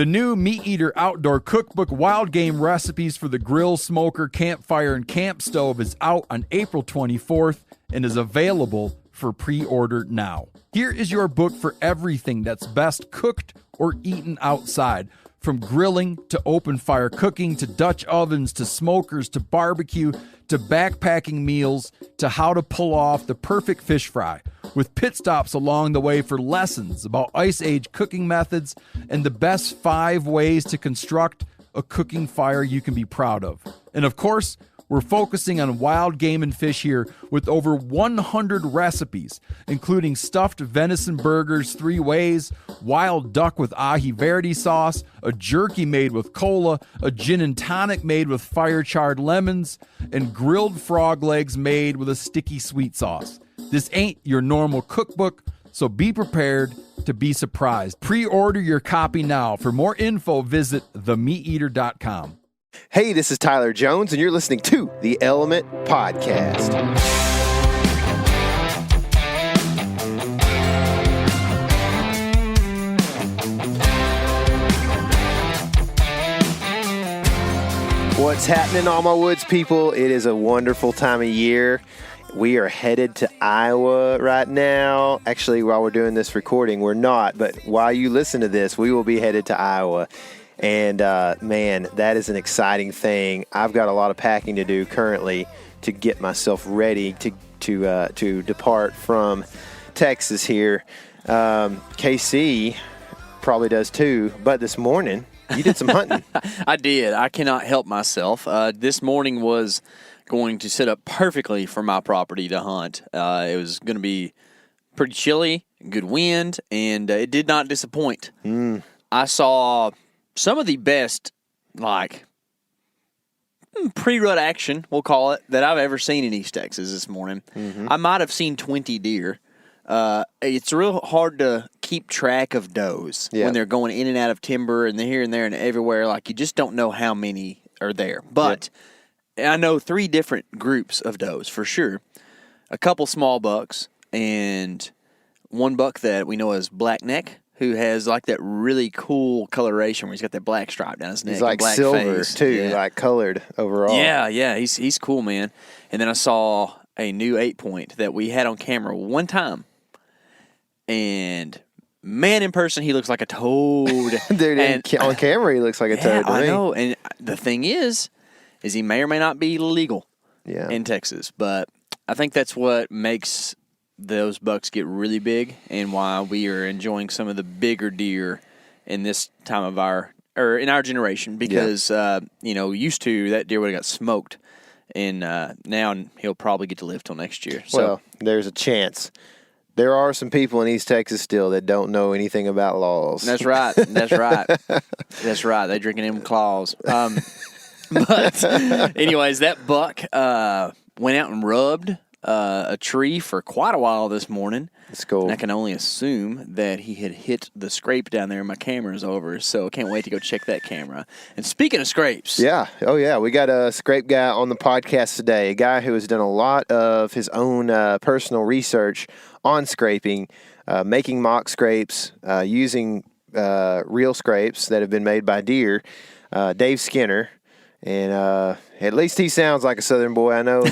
The new Meat Eater Outdoor Cookbook Wild Game Recipes for the Grill, Smoker, Campfire, and Camp Stove is out on April 24th and is available for pre-order now. Here is your book for everything that's best cooked or eaten outside, from grilling to open fire cooking to Dutch ovens to smokers to barbecue to backpacking meals to how to pull off the perfect fish fry, with pit stops along the way for lessons about Ice Age cooking methods and the best 5 ways to construct a cooking fire you can be proud of. And of course, we're focusing on wild game and fish here with over 100 recipes, including stuffed venison burgers 3 ways, wild duck with ahi verde sauce, a jerky made with cola, a gin and tonic made with fire-charred lemons, and grilled frog legs made with a sticky sweet sauce. This ain't your normal cookbook, so be prepared to be surprised. Pre-order your copy now. For more info, visit themeateater.com. Hey, this is Tyler Jones, and you're listening to the Element Podcast. What's happening, all my woods people? It is a wonderful time of year. We are headed to Iowa right now. Actually, while we're doing this recording, we're not, but while you listen to this, we will be headed to Iowa. And man, that is an exciting thing. I've got a lot of packing to do currently to get myself ready to depart from Texas here. KC probably does too, but this morning you did some hunting. I did. I cannot help myself. This morning was going to set up perfectly for my property to hunt. It was going to be pretty chilly, good wind, and it did not disappoint. I saw some of the best, pre-rut action, we'll call it, that I've ever seen in East Texas this morning. I might have seen 20 deer. It's real hard to keep track of does when they're going in and out of timber and here and there and everywhere. You just don't know how many are there. But I know 3 different groups of does for sure. A couple small bucks and one buck that we know as blackneck, who has that really cool coloration where he's got that black stripe down his neck. He's black silver face, too, colored overall. Yeah, he's cool, man. And then I saw a new 8-point that we had on camera one time. And man, in person, he looks like a toad. Dude, on camera, he looks like a toad to me. I know. And the thing is he may or may not be legal in Texas. But I think that's what makes those bucks get really big and why we are enjoying some of the bigger deer in this time of in our generation, because used to that deer would have got smoked, and now he'll probably get to live till next year. Well, there's a chance. There are some people in East Texas still that don't know anything about laws. That's right. That's right. They drinking them claws. But anyways, that buck went out and rubbed a tree for quite a while this morning. That's cool. And I can only assume that he had hit the scrape down there and my camera's over, so I can't wait to go check that camera. And speaking of scrapes. Yeah. Oh, yeah. We got a scrape guy on the podcast today, a guy who has done a lot of his own personal research on scraping, making mock scrapes, using real scrapes that have been made by deer, Dave Skinner. And at least he sounds like a Southern boy. I know,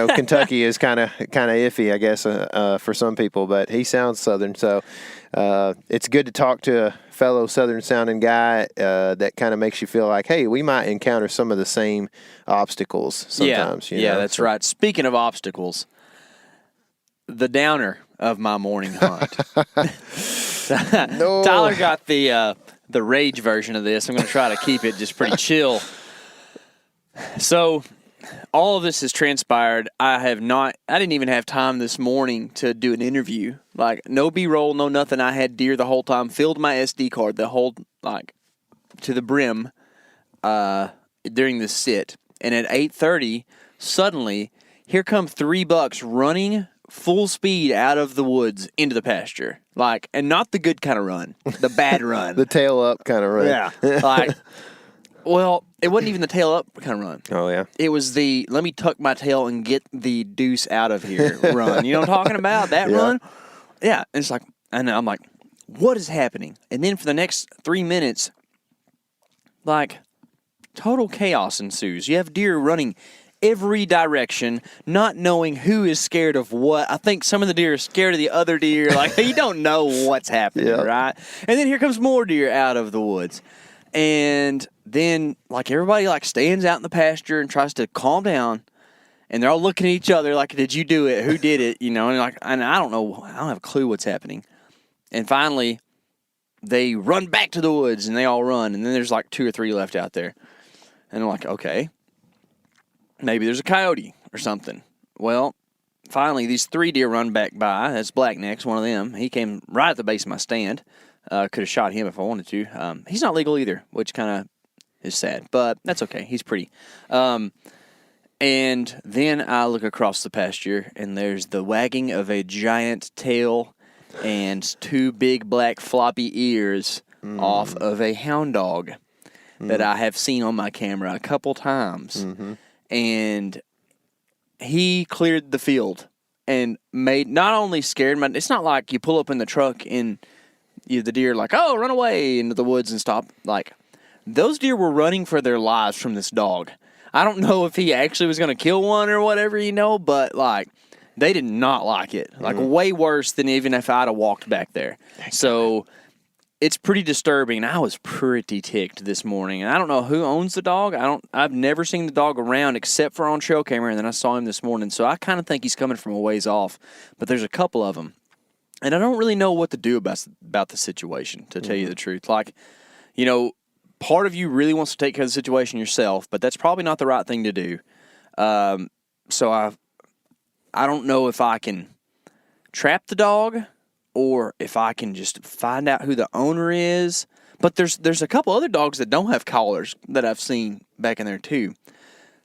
Kentucky is kind of iffy, I guess, for some people, but he sounds Southern. So it's good to talk to a fellow Southern-sounding guy that kind of makes you feel like, hey, we might encounter some of the same obstacles sometimes. Yeah, that's right. Speaking of obstacles, the downer of my morning hunt. No. Tyler got the rage version of this. I'm going to try to keep it just pretty chill. So, all of this has transpired. I didn't even have time this morning to do an interview. No B-roll, no nothing. I had deer the whole time, filled my SD card the whole, to the brim during the sit. And at 8:30, suddenly, here come 3 bucks running full speed out of the woods into the pasture. And not the good kind of run, the bad run. The tail up kind of run. Yeah. Well, it wasn't even the tail up kind of run. Oh, yeah? It was the, let me tuck my tail and get the deuce out of here run. You know what I'm talking about? That run? Yeah. And it's I'm like, what is happening? And then for the next 3 minutes, like total chaos ensues. You have deer running every direction, not knowing who is scared of what. I think some of the deer are scared of the other deer. Like, you don't know what's happening, right? And then here comes more deer out of the woods. And then, like, everybody, like, stands out in the pasture and tries to calm down. And they're all looking at each other like, did you do it? Who did it? You know, and like, and I don't know. I don't have a clue what's happening. And finally, they run back to the woods, and they all run. And then there's, like, 2 or 3 left out there. And I'm like, okay. Maybe there's a coyote or something. Well, finally, these 3 deer run back by. That's Blackneck's, one of them. He came right at the base of my stand. Could have shot him if I wanted to. He's not legal either, which kind of is sad. But that's okay. He's pretty. And then I look across the pasture, and there's the wagging of a giant tail and 2 big black floppy ears off of a hound dog that I have seen on my camera a couple times. And he cleared the field and made, not only scared me, it's not like you pull up in the truck and the deer like, oh, run away into the woods and stop. Like, those deer were running for their lives from this dog. I don't know if he actually was going to kill one or whatever, but, like, they did not like it. Like, way worse than even if I'd have walked back there. So it's pretty disturbing. I was pretty ticked this morning. And I don't know who owns the dog. I've never seen the dog around except for on trail camera, and then I saw him this morning. So I kind of think he's coming from a ways off. But there's a couple of them. And I don't really know what to do about the situation, to tell you the truth. Like, part of you really wants to take care of the situation yourself, but that's probably not the right thing to do. So I don't know if I can trap the dog or if I can just find out who the owner is. But there's a couple other dogs that don't have collars that I've seen back in there too.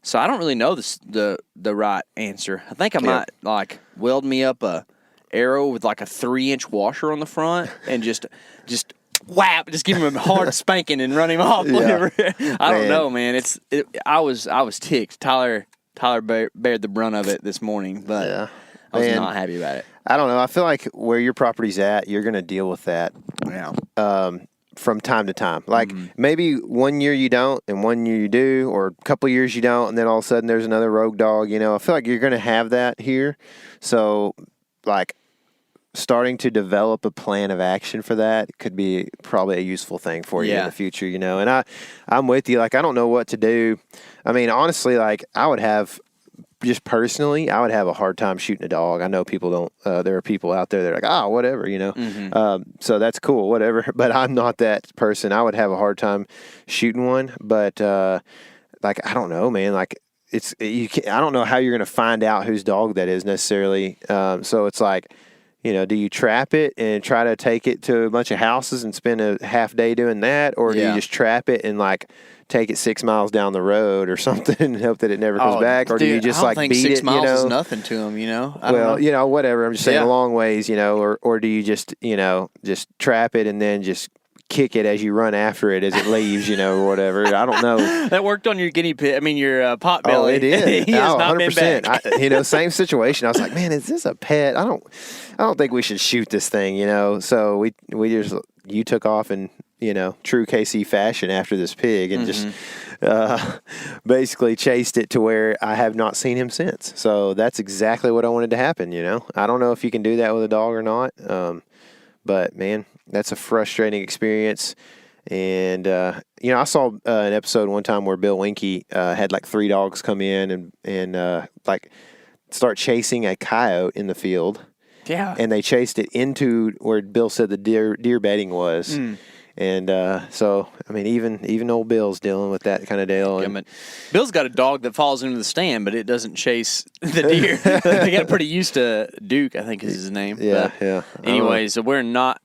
So I don't really know the right answer. I think I might like weld me up a arrow with like a 3-inch washer on the front and just whap, just give him a hard spanking and run him off. Whatever. I don't know, man. I was ticked. Tyler bared the brunt of it this morning, but I was not happy about it. I don't know. I feel like where your property's at, you're going to deal with that from time to time. Like, maybe one year you don't, and one year you do, or a couple years you don't, and then all of a sudden there's another rogue dog. I feel like you're going to have that here. So, like, starting to develop a plan of action for that could be probably a useful thing for you in the future, And I'm with you. Like, I don't know what to do. I mean, honestly, like, I would have a hard time shooting a dog. I know people don't, there are people out there that are like, whatever, so that's cool, whatever. But I'm not that person. I would have a hard time shooting one. But, like, I don't know, man. Like, I don't know how you're going to find out whose dog that is necessarily. So it's like, do you trap it and try to take it to a bunch of houses and spend a half day doing that? Or do you just trap it and, like, take it 6 miles down the road or something and hope that it never comes back? Or do you just, like, beat it? 6 miles is nothing to him, I don't know. Whatever. I'm just saying a long ways, or do you just, just trap it and then just kick it as you run after it as it leaves, or whatever. I don't know. That worked on your guinea pig. I mean, your pot belly. Oh, it did. He has not 100%. been back. Same situation. I was like, man, is this a pet? I don't think we should shoot this thing, So you took off in, true KC fashion after this pig and just basically chased it to where I have not seen him since. So that's exactly what I wanted to happen, I don't know if you can do that with a dog or not. But, man, that's a frustrating experience. And, I saw an episode one time where Bill Winke had like 3 dogs come in and like start chasing a coyote in the field. Yeah. And they chased it into where Bill said the deer bedding was. And so, I mean, even old Bill's dealing with that kind of deal. And Bill's got a dog that falls into the stand, but it doesn't chase the deer. They got pretty used to Duke, I think is his name. Yeah. Anyway, so we're not.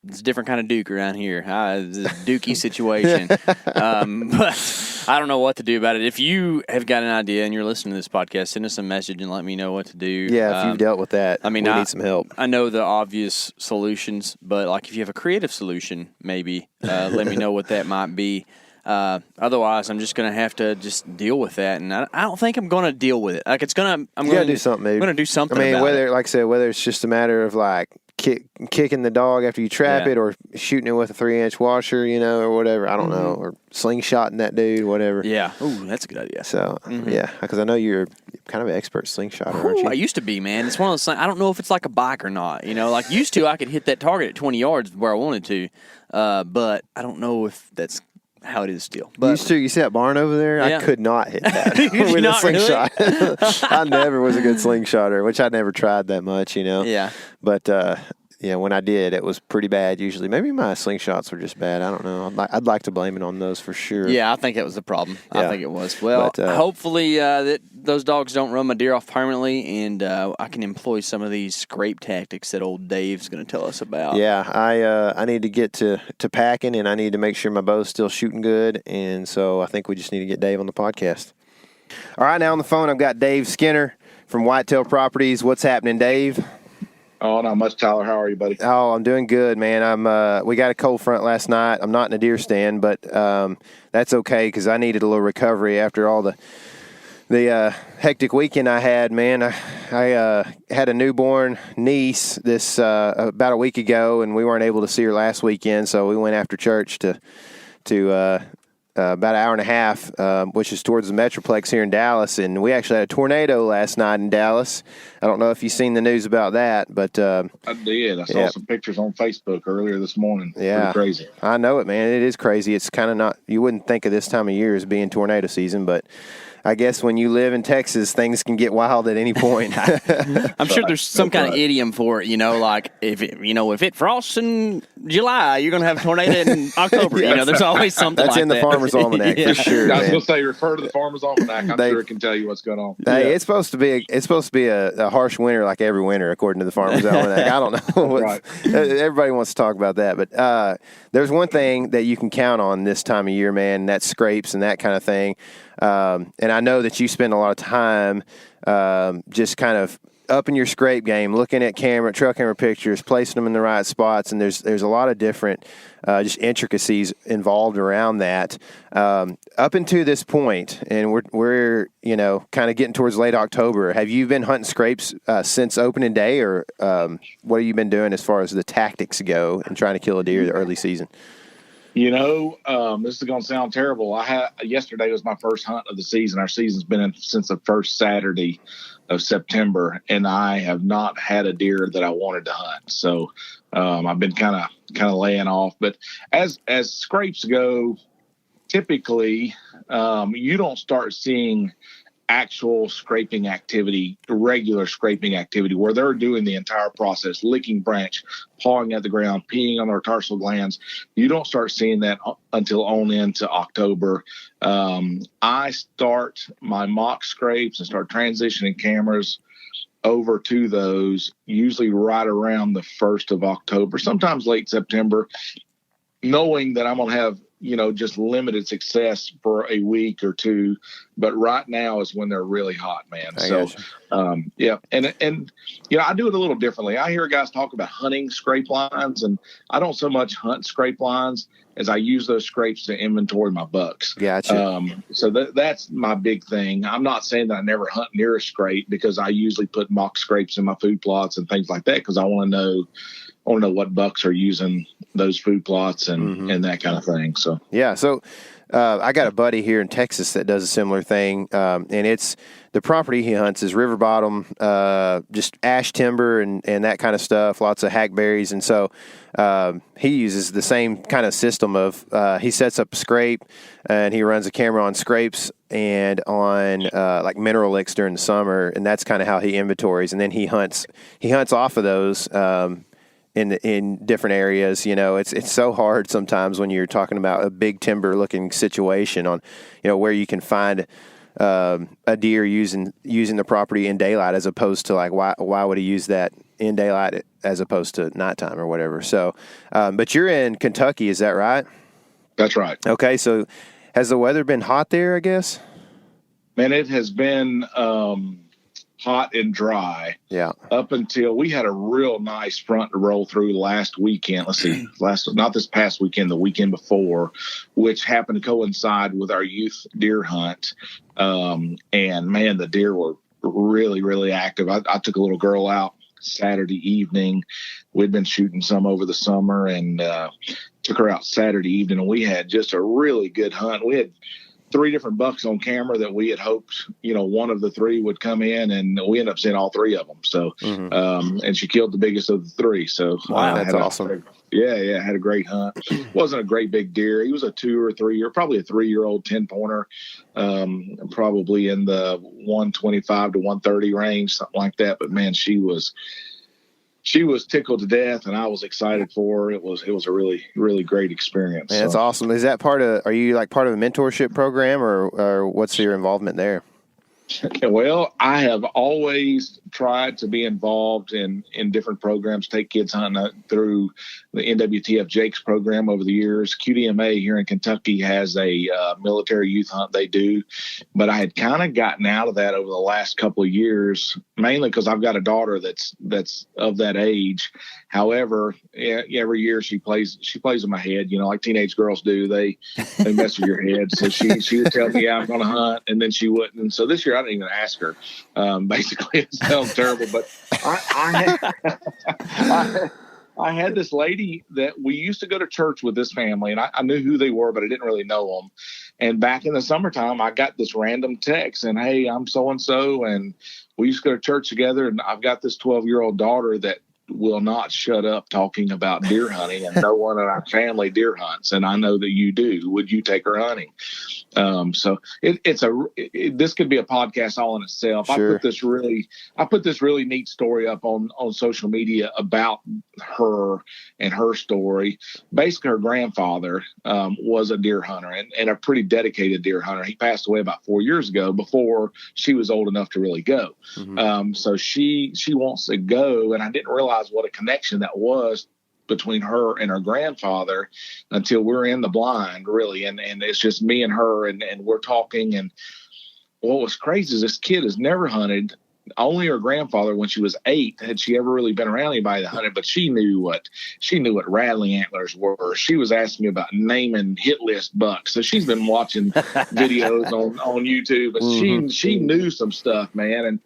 It's a different kind of Duke around here. It's a Dookie situation. But I don't know what to do about it. If you have got an idea and you're listening to this podcast, send us a message and let me know what to do. Yeah, if you've dealt with that, we need some help. I know the obvious solutions, but like if you have a creative solution, maybe let me know what that might be. Otherwise, I'm just going to have to just deal with that, and I don't think I'm going to deal with it. Like I'm going to do something. Maybe. I'm going to do something. I mean, about it. Like I said, whether it's just a matter of like kicking the dog after you trap Yeah. it, or shooting it with a 3-inch washer, or whatever. I don't know, or slingshotting that dude, whatever. Yeah. Ooh, that's a good idea. So yeah, because I know you're kind of an expert slingshotter, aren't you? I used to be, man. It's one of those things. I don't know if it's like a bike or not. Like used to, I could hit that target at 20 yards where I wanted to, but I don't know if that's how it is still. But Used to, you see that barn over there? Yeah. I could not hit that Could you with a not really? slingshot. I never was a good slingshotter, which I never tried that much, Yeah. But when I did, it was pretty bad usually. Maybe my slingshots were just bad. I don't know. I'd like to blame it on those for sure. Yeah, I think that was the problem. I Yeah. think it was. Well, But, hopefully that those dogs don't run my deer off permanently, and I can employ some of these scrape tactics that old Dave's going to tell us about. Yeah, I need to get to packing, and I need to make sure my bow's still shooting good, and so I think we just need to get Dave on the podcast. All right, now on the phone I've got Dave Skinner from Whitetail Properties. What's happening, Dave? Oh, not much, Tyler. How are you, buddy? Oh, I'm doing good, man. We got a cold front last night. I'm not in a deer stand, but that's okay because I needed a little recovery after all the hectic weekend I had, man. I had a newborn niece this about a week ago, and we weren't able to see her last weekend, so we went after church to about an hour and a half, which is towards the Metroplex here in Dallas, and we actually had a tornado last night in Dallas. I don't know if you've seen the news about that, but I did. I saw some pictures on Facebook earlier this morning. Yeah, pretty crazy. I know it, man. It is crazy. It's kind of not. You wouldn't think of this time of year as being tornado season, but I guess when you live in Texas, things can get wild at any point. I'm sure there's some kind of idiom for it, like if it frosts in July, you're going to have a tornado in October. Yes. There's always something That's like in the that. Farmer's Almanac for sure. I was man. going to say, refer to the Farmer's Almanac. I'm sure it can tell you what's going on. Hey, it's supposed to be a harsh winter like every winter, according to the Farmer's Almanac. I don't know. Right. Everybody wants to talk about that, but there's one thing that you can count on this time of year, man, and that's scrapes and that kind of thing. And I know that you spend a lot of time just kind of upping your scrape game, looking at trail camera pictures, placing them in the right spots, and there's a lot of different just intricacies involved around that. Up until this point, and we're kind of getting towards late October. Have you been hunting scrapes since opening day, or what have you been doing as far as the tactics go and trying to kill a deer the early season? This is going to sound terrible. Yesterday was my first hunt of the season. Our season's been in since the first Saturday of September, and I have not had a deer that I wanted to hunt. So I've been kind of laying off. But as scrapes go, typically you don't start seeing actual scraping activity, regular scraping activity, where they're doing the entire process, licking branch, pawing at the ground, peeing on their tarsal glands. You don't start seeing that until on into October. I start my mock scrapes and start transitioning cameras over to those usually right around the 1st of October, sometimes late September, knowing that I'm going to have just limited success for a week or two, but right now is when they're really hot, man. Yeah. And I do it a little differently. I hear guys talk about hunting scrape lines, and I don't so much hunt scrape lines as I use those scrapes to inventory my bucks. Gotcha. So that's my big thing. I'm not saying that I never hunt near a scrape, because I usually put mock scrapes in my food plots and things like that, because I want to know what bucks are using those food plots and that kind of thing. So yeah, so I got a buddy here in Texas that does a similar thing, and it's the property he hunts is river bottom, just ash timber and that kind of stuff, lots of hackberries, and so he uses the same kind of system of he sets up a scrape and he runs a camera on scrapes and on like mineral licks during the summer, and that's kind of how he inventories, and then he hunts off of those. In different areas, it's so hard sometimes when you're talking about a big timber looking situation on, where you can find a deer using the property in daylight, as opposed to like why would he use that in daylight as opposed to nighttime or whatever. So, but you're in Kentucky, is that right? That's right. Okay, so has the weather been hot there, I guess? Man, it has been hot and dry. Yeah. Up until we had a real nice front to roll through last weekend. Let's see, not this past weekend, the weekend before, which happened to coincide with our youth deer hunt. And man, the deer were really, really active. I took a little girl out Saturday evening. We'd been shooting some over the summer, and took her out Saturday evening, and we had just a really good hunt. We had 3 different bucks on camera that we had hoped, one of the 3 would come in, and we ended up seeing all 3 of them. So, and she killed the biggest of the 3. So wow, that's awesome. Had a great hunt. Wasn't a great big deer. He was a 2 or 3 year, probably a 3-year-old 10-pointer, probably in the 125 to 130 range, something like that. But man, she was tickled to death, and I was excited for her. It was a really, really great experience. Man, that's awesome. Is that are you like part of a mentorship program, or what's your involvement there? Well, I have always tried to be involved in different programs, take kids hunting through the NWTF Jake's program over the years. QDMA here in Kentucky has a military youth hunt they do, but I had kind of gotten out of that over the last couple of years, mainly because I've got a daughter that's of that age. However, every year she plays in my head, like teenage girls do. They mess with your head. So she would tell me, yeah, I'm going to hunt, and then she wouldn't. And so this year I didn't even ask her. Basically, it sounds terrible, but I had this lady that we used to go to church with this family, and I knew who they were, but I didn't really know them. And back in the summertime, I got this random text, and hey, I'm so-and-so, and we used to go to church together, and I've got this 12-year-old daughter that will not shut up talking about deer hunting, and no one in our family deer hunts, and I know that you do. Would you take her hunting? So this could be a podcast all in itself. Sure. I put this really neat story up on social media about her and her story. Basically, her grandfather was a deer hunter and a pretty dedicated deer hunter. He passed away about 4 years ago before she was old enough to really go. So she wants to go, and I didn't realize what a connection that was between her and her grandfather until we're in the blind, really. And it's just me and her, and we're talking. And what was crazy is this kid has never hunted. Only her grandfather, when she was 8, had she ever really been around anybody that hunted, but she knew what rattling antlers were. She was asking me about naming hit list bucks. So she's been watching videos on YouTube, but she knew some stuff, man. And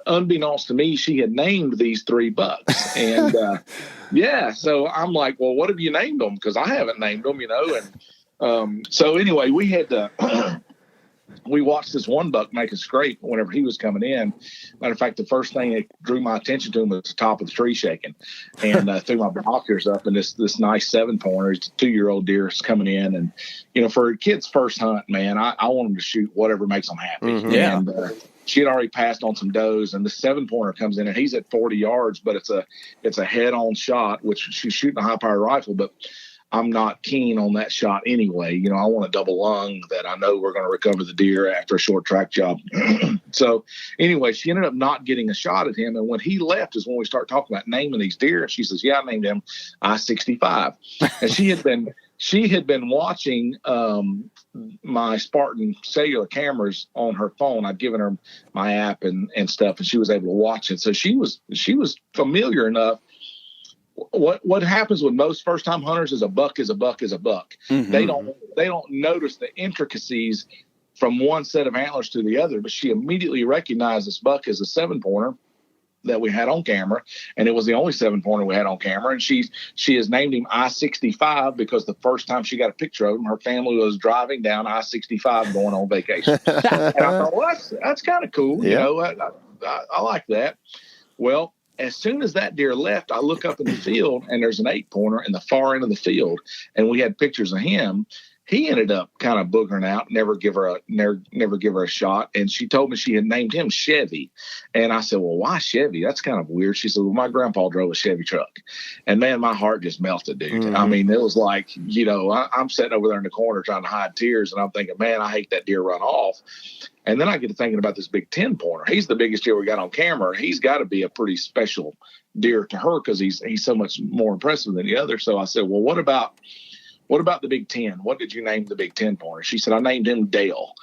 unbeknownst to me, she had named these 3 bucks. And so I'm like, well, what have you named them? Because I haven't named them, And so anyway, we had to we watched this one buck make a scrape whenever he was coming in. Matter of fact, the first thing that drew my attention to him was the top of the tree shaking. And threw my binoculars up, and this nice 7-pointer, it's a 2-year-old deer is coming in. And for a kid's first hunt, man, I want him to shoot whatever makes them happy. And she had already passed on some does, and the 7-pointer comes in, and he's at 40 yards, but it's a head-on shot, which she's shooting a high-powered rifle, but I'm not keen on that shot anyway. I want a double lung that I know we're going to recover the deer after a short track job. So anyway, she ended up not getting a shot at him, and when he left is when we start talking about naming these deer, and she says, yeah, I named him I-65. And she had been watching my Spartan cellular cameras on her phone. I'd given her my app and stuff, and she was able to watch it. So she was familiar enough. What happens with most first time hunters is a buck is a buck is a buck. They don't notice the intricacies from one set of antlers to the other, but she immediately recognized this buck as a 7-pointer that we had on camera, and it was the only 7-pointer we had on camera. And she has named him I-65 because the first time she got a picture of him, her family was driving down I-65 going on vacation. And I thought, well, that's kind of cool. Yeah. I like that. Well, as soon as that deer left, I look up in the field, and there's an 8-pointer in the far end of the field, and we had pictures of him. He ended up kind of boogering out, never give her a shot. And she told me she had named him Chevy. And I said, well, why Chevy? That's kind of weird. She said, well, my grandpa drove a Chevy truck. And man, my heart just melted, dude. I mean, it was like, I'm sitting over there in the corner trying to hide tears, and I'm thinking, man, I hate that deer run off. And then I get to thinking about this big 10-pointer. He's the biggest deer we got on camera. He's got to be a pretty special deer to her because he's so much more impressive than the other. So I said, well, what about the Big 10? What did you name the Big 10-pointer? She said, I named him Dale.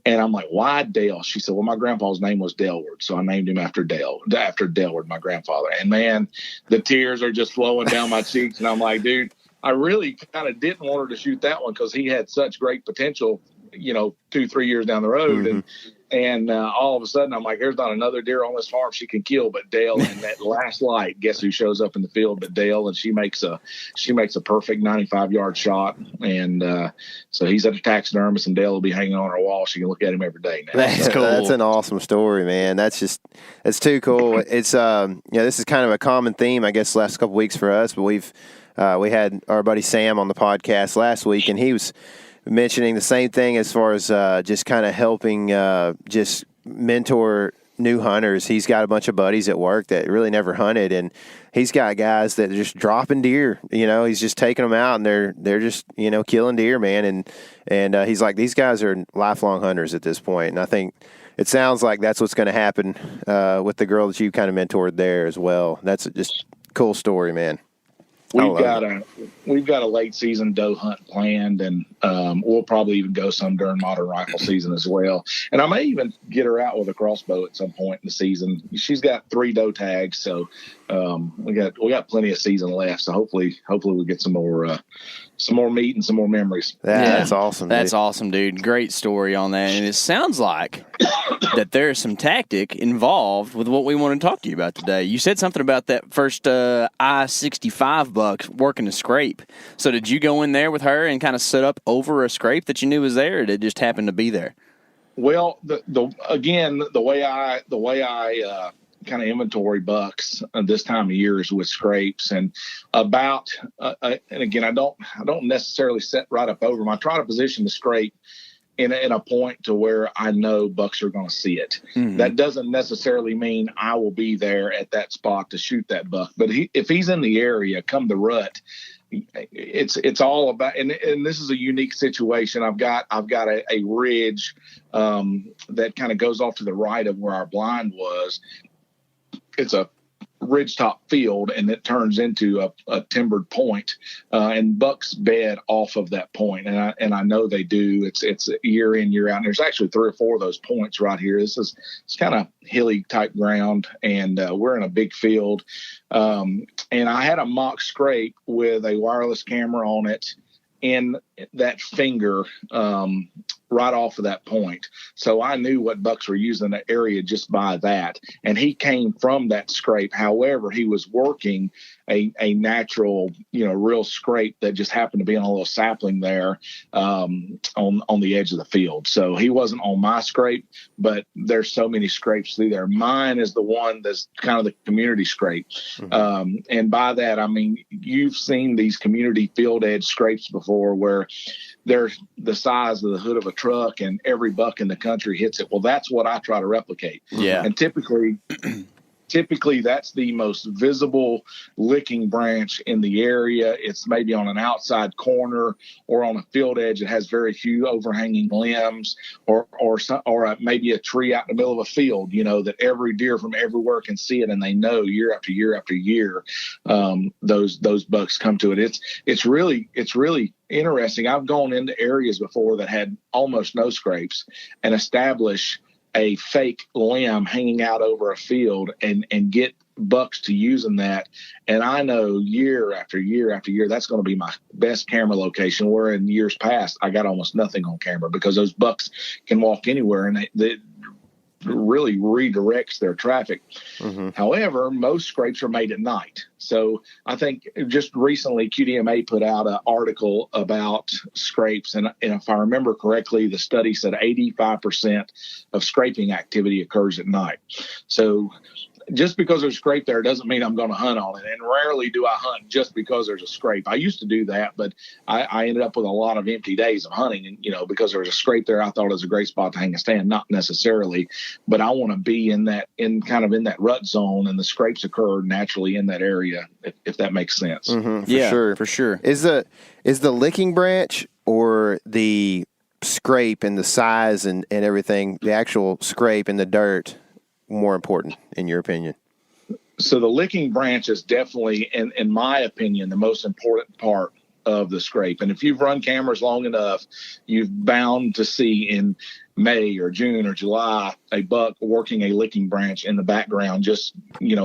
And I'm like, why Dale? She said, well, my grandpa's name was Daleward, so I named him after Daleward, my grandfather. And man, the tears are just flowing down my cheeks. And I'm like, dude, I really kind of didn't want her to shoot that one because he had such great potential, 2-3 years down the road. And all of a sudden, I'm like, there's not another deer on this farm she can kill but Dale. And that last light, guess who shows up in the field but Dale? And she makes a perfect 95-yard shot. And so he's at a taxidermist, and Dale will be hanging on her wall. She can look at him every day now. That's cool. That's an awesome story, man. That's too cool. It's this is kind of a common theme, I guess, last couple weeks for us. But we had our buddy Sam on the podcast last week, and he was mentioning the same thing as far as just kind of helping just mentor new hunters. He's got a bunch of buddies at work that really never hunted, and he's got guys that are just dropping deer. He's just taking them out, and they're just killing deer, man. And he's like, these guys are lifelong hunters at this point, and I think it sounds like that's what's going to happen with the girl that you kind of mentored there as well. That's just a cool story, man. We've got a late season doe hunt planned, and we'll probably even go some during modern rifle season as well. And I may even get her out with a crossbow at some point in the season. She's got 3 doe tags, so we got plenty of season left. So hopefully we'll get some more meat and some more memories. That's awesome. That's awesome, dude. Great story on that. And it sounds like that there's some tactic involved with what we want to talk to you about today. You said something about that first I-65 buck working a scrape. So did you go in there with her and kind of set up over a scrape that you knew was there, or did it just happen to be there? Well, the way I kind of inventory bucks this time of year is with scrapes, and and again, I don't necessarily set right up over them. I try to position the scrape in a point to where I know bucks are going to see it. Mm-hmm. That doesn't necessarily mean I will be there at that spot to shoot that buck, but if he's in the area come the rut, it's all about, and this is a unique situation. I've got a ridge that kind of goes off to the right of where our blind was. It's a ridgetop field, and it turns into a timbered point, and bucks bed off of that point. And I know they do. It's year in, year out. And there's actually 3 or 4 of those points right here. It's kind of hilly type ground, and we're in a big field. And I had a mock scrape with a wireless camera on it in that finger right off of that point. So I knew what bucks were using the area just by that. And he came from that scrape. However, he was working a natural, real scrape that just happened to be on a little sapling there on the edge of the field. So he wasn't on my scrape, but there's so many scrapes through there. Mine is the one that's kind of the community scrape. Mm-hmm. And by that, I mean, you've seen these community field edge scrapes before where they're the size of the hood of a truck and every buck in the country hits it. Well, that's what I try to replicate. Yeah. And typically that's the most visible licking branch in the area. It's maybe on an outside corner or on a field edge. It has very few overhanging limbs, or maybe a tree out in the middle of a field, that every deer from everywhere can see it, and they know year after year after year those bucks come to it. It's really interesting. I've gone into areas before that had almost no scrapes and establish a fake limb hanging out over a field and get bucks to using that. And I know year after year after year, that's going to be my best camera location, where in years past, I got almost nothing on camera because those bucks can walk anywhere, and they really redirects their traffic. Mm-hmm. However, most scrapes are made at night. So I think just recently QDMA put out an article about scrapes. And if I remember correctly, the study said 85% of scraping activity occurs at night. So just because there's a scrape there doesn't mean I'm going to hunt on it. And rarely do I hunt just because there's a scrape. I used to do that, but I ended up with a lot of empty days of hunting. And, because there was a scrape there, I thought it was a great spot to hang a stand. Not necessarily, but I want to be in that rut zone, and the scrapes occur naturally in that area, if that makes sense. Mm-hmm, for sure. Is the licking branch or the scrape and the size and everything, the actual scrape and the dirt, more important in your opinion? So the licking branch is definitely, in my opinion, the most important part of the scrape. And if you've run cameras long enough, you've bound to see in May or June or July a buck working a licking branch in the background, just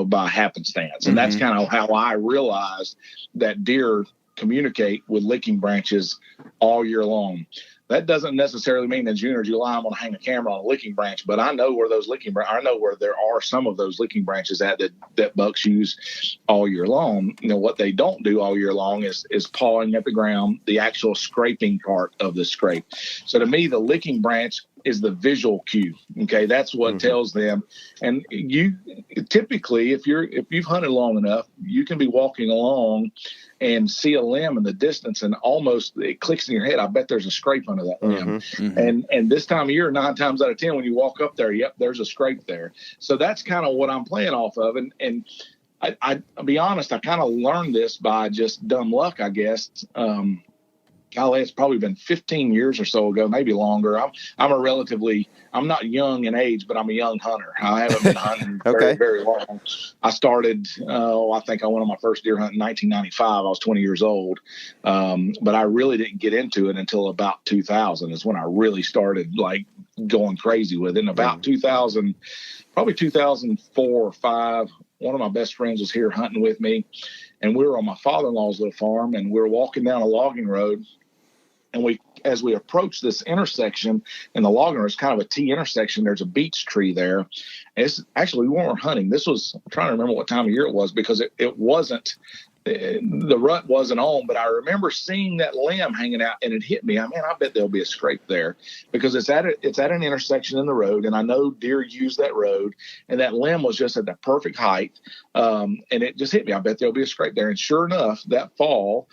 by happenstance. And that's kind of how I realized that deer communicate with licking branches all year long. That doesn't necessarily mean in June or July I'm going to hang a camera on a licking branch, but I know where I know where there are some of those licking branches that bucks use all year long. What they don't do all year long is pawing at the ground, the actual scraping part of the scrape. So to me, the licking branch is the visual cue. Okay, that's what tells them. And you typically, if you've hunted long enough, you can be walking along and see a limb in the distance, and almost it clicks in your head, I bet there's a scrape under that limb. And this time of year, 9 times out of 10, when you walk up there, yep, there's a scrape there. So that's kind of what I'm playing off of. And I'll be honest, I kind of learned this by just dumb luck, I guess. Golly, it's probably been 15 years or so ago, maybe longer. I'm not young in age, but I'm a young hunter. I haven't been hunting very, very long. I started, I think I went on my first deer hunt in 1995. I was 20 years old. But I really didn't get into it until about 2000 is when I really started like going crazy with it. And about 2000, probably 2004 or 5, one of my best friends was here hunting with me. And we were on my father-in-law's little farm, and we were walking down a logging road. And as we approached this intersection, and the logging road is kind of a T intersection, there's a beech tree there. And it's actually, we weren't hunting. I'm trying to remember what time of year it was, because it wasn't, the rut wasn't on, but I remember seeing that limb hanging out, and it hit me. I bet there'll be a scrape there, because it's at an intersection in the road, and I know deer use that road, and that limb was just at the perfect height. And it just hit me. I bet there'll be a scrape there. And sure enough, that fall,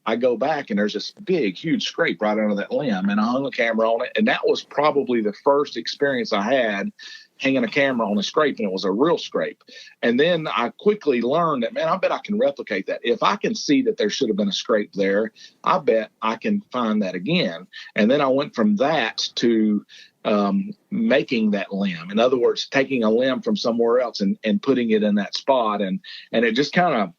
I go back and there's this big, huge scrape right under that limb, and I hung a camera on it. And that was probably the first experience I had hanging a camera on a scrape, and it was a real scrape. And then I quickly learned that, man, I bet I can replicate that. If I can see that there should have been a scrape there, I bet I can find that again. And then I went from that to making that limb. In other words, taking a limb from somewhere else and putting it in that spot. And it just kind of,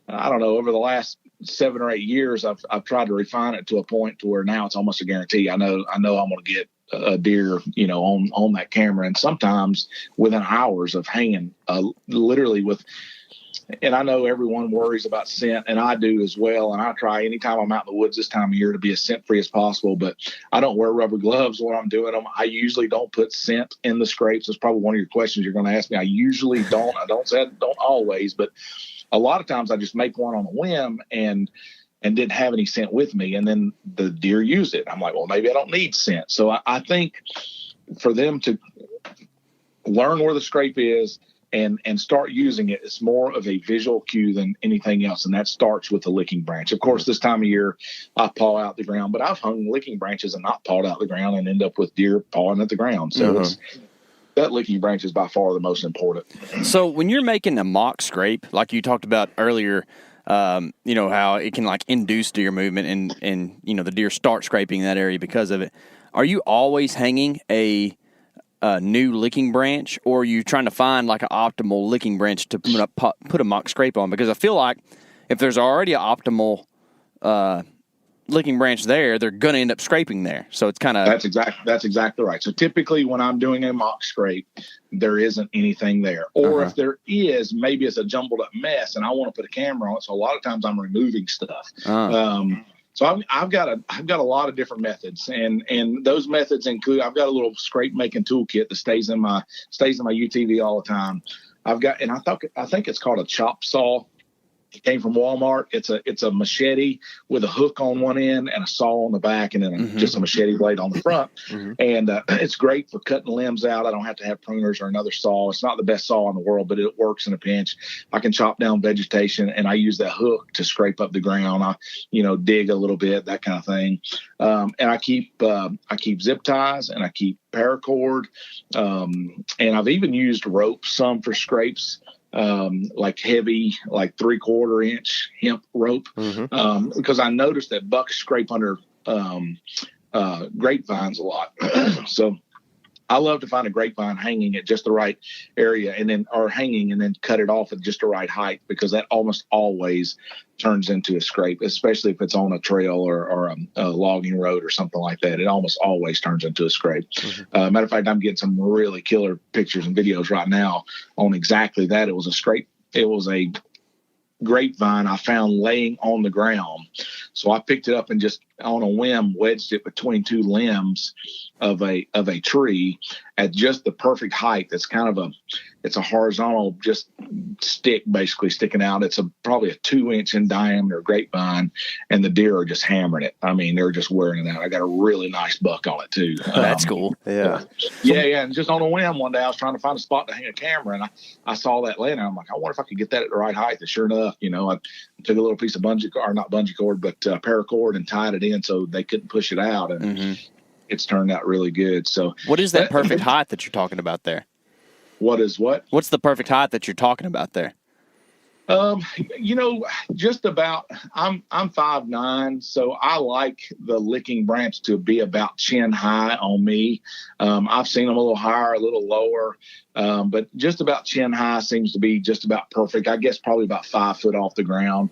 I don't know, over the last 7 or 8 years, I've tried to refine it to a point to where now it's almost a guarantee. I know I'm going to get a deer, on that camera, and sometimes within hours of hanging, literally with. And I know everyone worries about scent, and I do as well. And I try anytime I'm out in the woods this time of year to be as scent free as possible. But I don't wear rubber gloves when I'm doing them. I usually don't put scent in the scrapes. That's probably one of your questions you're going to ask me. I usually don't. I don't always, but a lot of times I just make one on a whim and didn't have any scent with me, and then the deer use it. I'm like, well, maybe I don't need scent. So I think for them to learn where the scrape is and start using it, it's more of a visual cue than anything else, and that starts with the licking branch. Of course, this time of year, I paw out the ground, but I've hung licking branches and not pawed out the ground and end up with deer pawing at the ground. So that licking branch is by far the most important. So when you're making a mock scrape, like you talked about earlier, how it can like induce deer movement and the deer start scraping that area because of it. Are you always hanging a new licking branch, or are you trying to find like an optimal licking branch to put a mock scrape on? Because I feel like if there's already an optimal licking branch there, they're going to end up scraping there. So it's kind of that's exactly right. So typically when I'm doing a mock scrape, there isn't anything there, or if there is, maybe it's a jumbled up mess, and I want to put a camera on it. So a lot of times I'm removing stuff. So I've got a lot of different methods, and those methods include, I've got a little scrape making toolkit that stays in my UTV all the time. I think it's called a chop saw. It came from Walmart. It's a machete with a hook on one end and a saw on the back, and then just a machete blade on the front. And it's great for cutting limbs out. I don't have to have pruners or another saw. It's not the best saw in the world, but it works in a pinch. I can chop down vegetation, and I use that hook to scrape up the ground. I, dig a little bit, that kind of thing. And I keep zip ties, and I keep paracord. And I've even used rope some for scrapes. Like heavy, like 3/4 inch hemp rope, because I noticed that bucks scrape under grapevines a lot. So I love to find a grapevine hanging at just the right area, and then cut it off at just the right height, because that almost always turns into a scrape, especially if it's on a trail or a logging road or something like that. It almost always turns into a scrape. Matter of fact, I'm getting some really killer pictures and videos right now on exactly that. It was a scrape. It was a grapevine I found laying on the ground. So I picked it up and just on a whim wedged it between two limbs of a tree at just the perfect height. That's kind of it's a horizontal just stick basically sticking out. It's probably a 2-inch in diameter grapevine, and the deer are just hammering it. I mean, they're just wearing it out. I got a really nice buck on it too. Oh, that's cool. Yeah. Yeah. And just on a whim one day I was trying to find a spot to hang a camera, and I saw that laying there. I'm like, I wonder if I could get that at the right height. And sure enough, I took a little piece of not bungee cord, but paracord, and tied it in so they couldn't push it out. And it's turned out really good. So what is that perfect height that you're talking about there? What is what? What's the perfect height that you're talking about there? Just about, I'm 5'9", so I like the licking branch to be about chin high on me. I've seen them a little higher, a little lower, but just about chin high seems to be just about perfect. I guess probably about 5 foot off the ground.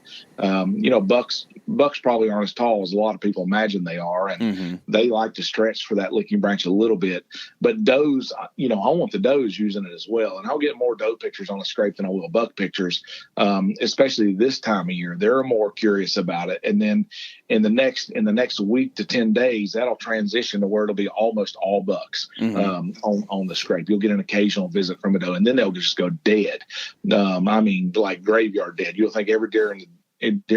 Bucks probably aren't as tall as a lot of people imagine they are, and they like to stretch for that licking branch a little bit. But does, I want the does using it as well, and I'll get more doe pictures on a scrape than I will buck pictures. Especially this time of year, they're more curious about it. And then in the next week to 10 days, that'll transition to where it'll be almost all bucks on the scrape. You'll get an occasional visit from a doe, and then they'll just go dead. Like graveyard dead. You'll think every deer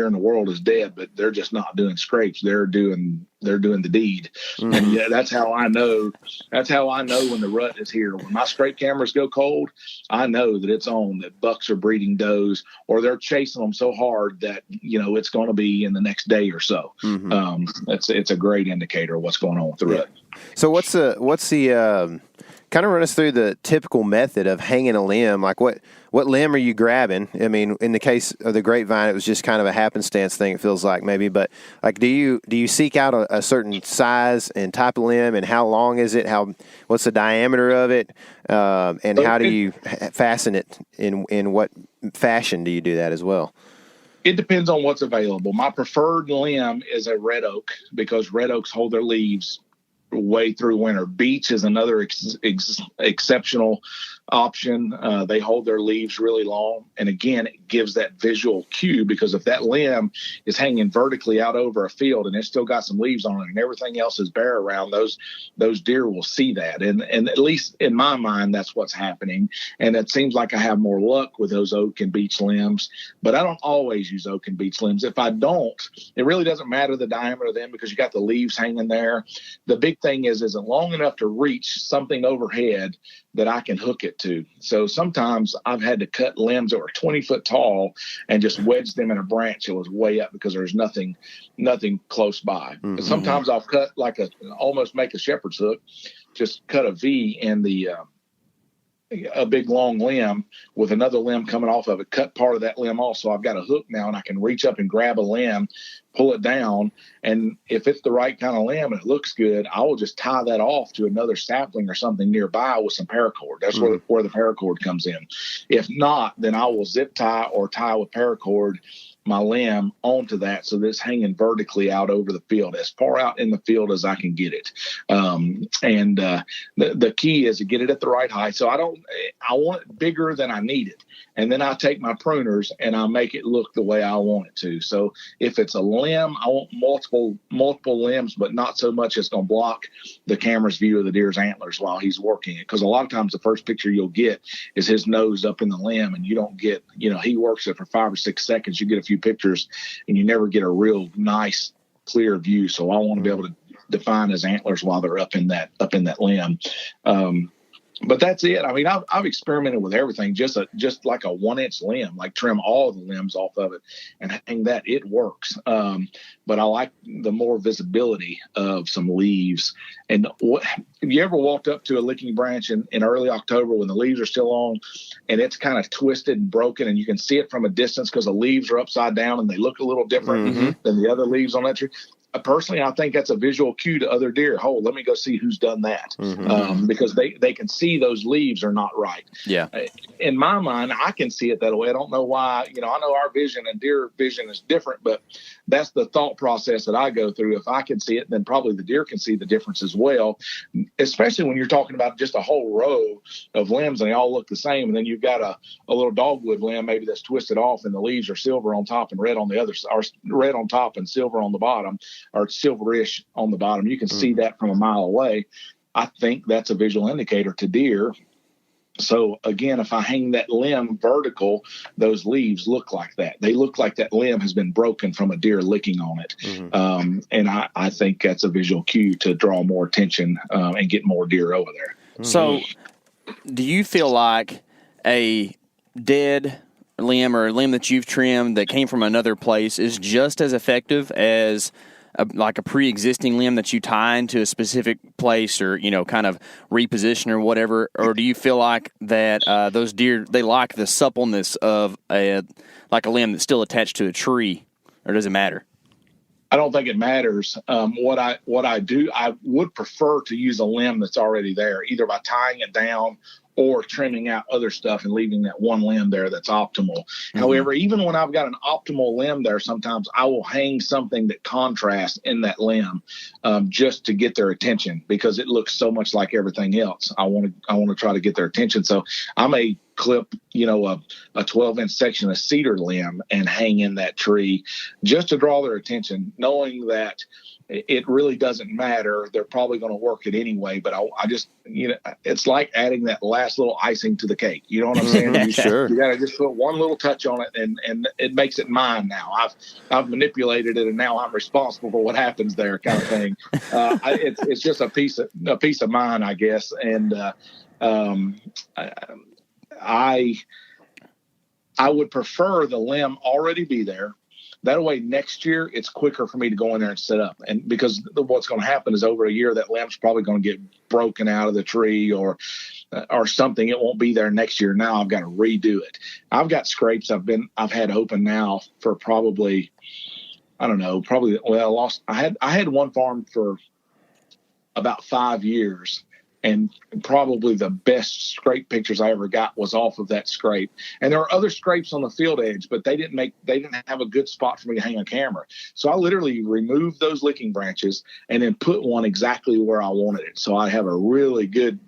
in the world is dead, but they're just not doing scrapes. They're doing the deed. And yeah, that's how I know when the rut is here. When my scrape cameras go cold, I know that it's on, that bucks are breeding does, or they're chasing them so hard that, it's going to be in the next day or so. It's a great indicator of what's going on with the rut. So what's the kind of run us through the typical method of hanging a limb? Like what limb are you grabbing? I mean, in the case of the grapevine, it was just kind of a happenstance thing, it feels like maybe, but like, do you seek out a certain size and type of limb, and how long is it? What's the diameter of it? And how do you fasten it? In what fashion do you do that as well? It depends on what's available. My preferred limb is a red oak, because red oaks hold their leaves way through winter. Beech is another exceptional option. They hold their leaves really long, and again, it gives that visual cue, because if that limb is hanging vertically out over a field and it's still got some leaves on it and everything else is bare around, those deer will see that, and at least in my mind, that's what's happening. And it seems like I have more luck with those oak and beech limbs, but I don't always use oak and beech limbs. If I don't, it really doesn't matter the diameter of them, because you got the leaves hanging there. The big thing is it long enough to reach something overhead that I can hook it to. So sometimes I've had to cut limbs that were 20 foot tall and just wedge them in a branch that was way up, because there's nothing close by. Sometimes I'll cut almost make a shepherd's hook, just cut a V in a big long limb with another limb coming off of it, cut part of that limb off. So I've got a hook now, and I can reach up and grab a limb, pull it down. And if it's the right kind of limb and it looks good, I will just tie that off to another sapling or something nearby with some paracord. That's where the paracord comes in. If not, then I will zip tie or tie with paracord my limb onto that, so that it's hanging vertically out over the field, as far out in the field as I can get it. The key is to get it at the right height. So I want it bigger than I need it. And then I take my pruners and I make it look the way I want it to. So if it's a limb, I want multiple limbs, but not so much it's going to block the camera's view of the deer's antlers while he's working it. Because a lot of times the first picture you'll get is his nose up in the limb, and you don't get, he works it for 5 or 6 seconds. You get a few pictures and you never get a real nice, clear view. So I want to be able to define his antlers while they're up in that limb. But that's it. I mean, I've experimented with everything, just like a 1-inch limb, like trim all the limbs off of it and hang that. It works. But I like the more visibility of some leaves. And have you ever walked up to a licking branch in early October when the leaves are still on and it's kind of twisted and broken, and you can see it from a distance because the leaves are upside down and they look a little different than the other leaves on that tree? Personally, I think that's a visual cue to other deer. Oh, let me go see who's done that, because they can see those leaves are not right. Yeah. In my mind, I can see it that way. I don't know why. I know our vision and deer vision is different, but that's the thought process that I go through. If I can see it, then probably the deer can see the difference as well, especially when you're talking about just a whole row of limbs and they all look the same. And then you've got a little dogwood limb maybe that's twisted off and the leaves are silver on top and red on the other, or red on top and silver on the bottom, or silverish on the bottom. You can see that from a mile away. I think that's a visual indicator to deer. So again, if I hang that limb vertical, those leaves look like that. They look like that limb has been broken from a deer licking on it. And I think that's a visual cue to draw more attention and get more deer over there. So do you feel like a dead limb or a limb that you've trimmed that came from another place is just as effective as like a pre-existing limb that you tie into a specific place or, kind of reposition or whatever? Or do you feel like that those deer, they like the suppleness of a limb that's still attached to a tree, or does it matter? I don't think it matters. What I do, I would prefer to use a limb that's already there, either by tying it down or trimming out other stuff and leaving that one limb there that's optimal. However, even when I've got an optimal limb there, sometimes I will hang something that contrasts in that limb just to get their attention, because it looks so much like everything else. I want to try to get their attention. So I may clip, a 12-inch section of cedar limb and hang in that tree just to draw their attention, knowing that it really doesn't matter. They're probably going to work it anyway, but I just, it's like adding that last little icing to the cake. You know what I'm saying? Sure. You got to just put one little touch on it, and it makes it mine now. I've manipulated it, and now I'm responsible for what happens there, kind of thing. It's just a piece of mine, I guess. And I would prefer the limb already be there. That way, next year, it's quicker for me to go in there and set up. And because what's going to happen is over a year, that limb's probably going to get broken out of the tree or something. It won't be there next year. Now I've got to redo it. I've got scrapes I've had open now for probably, I had one farm for about 5 years. And probably the best scrape pictures I ever got was off of that scrape. And there are other scrapes on the field edge, but they didn't have a good spot for me to hang a camera. So I literally removed those licking branches and then put one exactly where I wanted it. So I have a really good,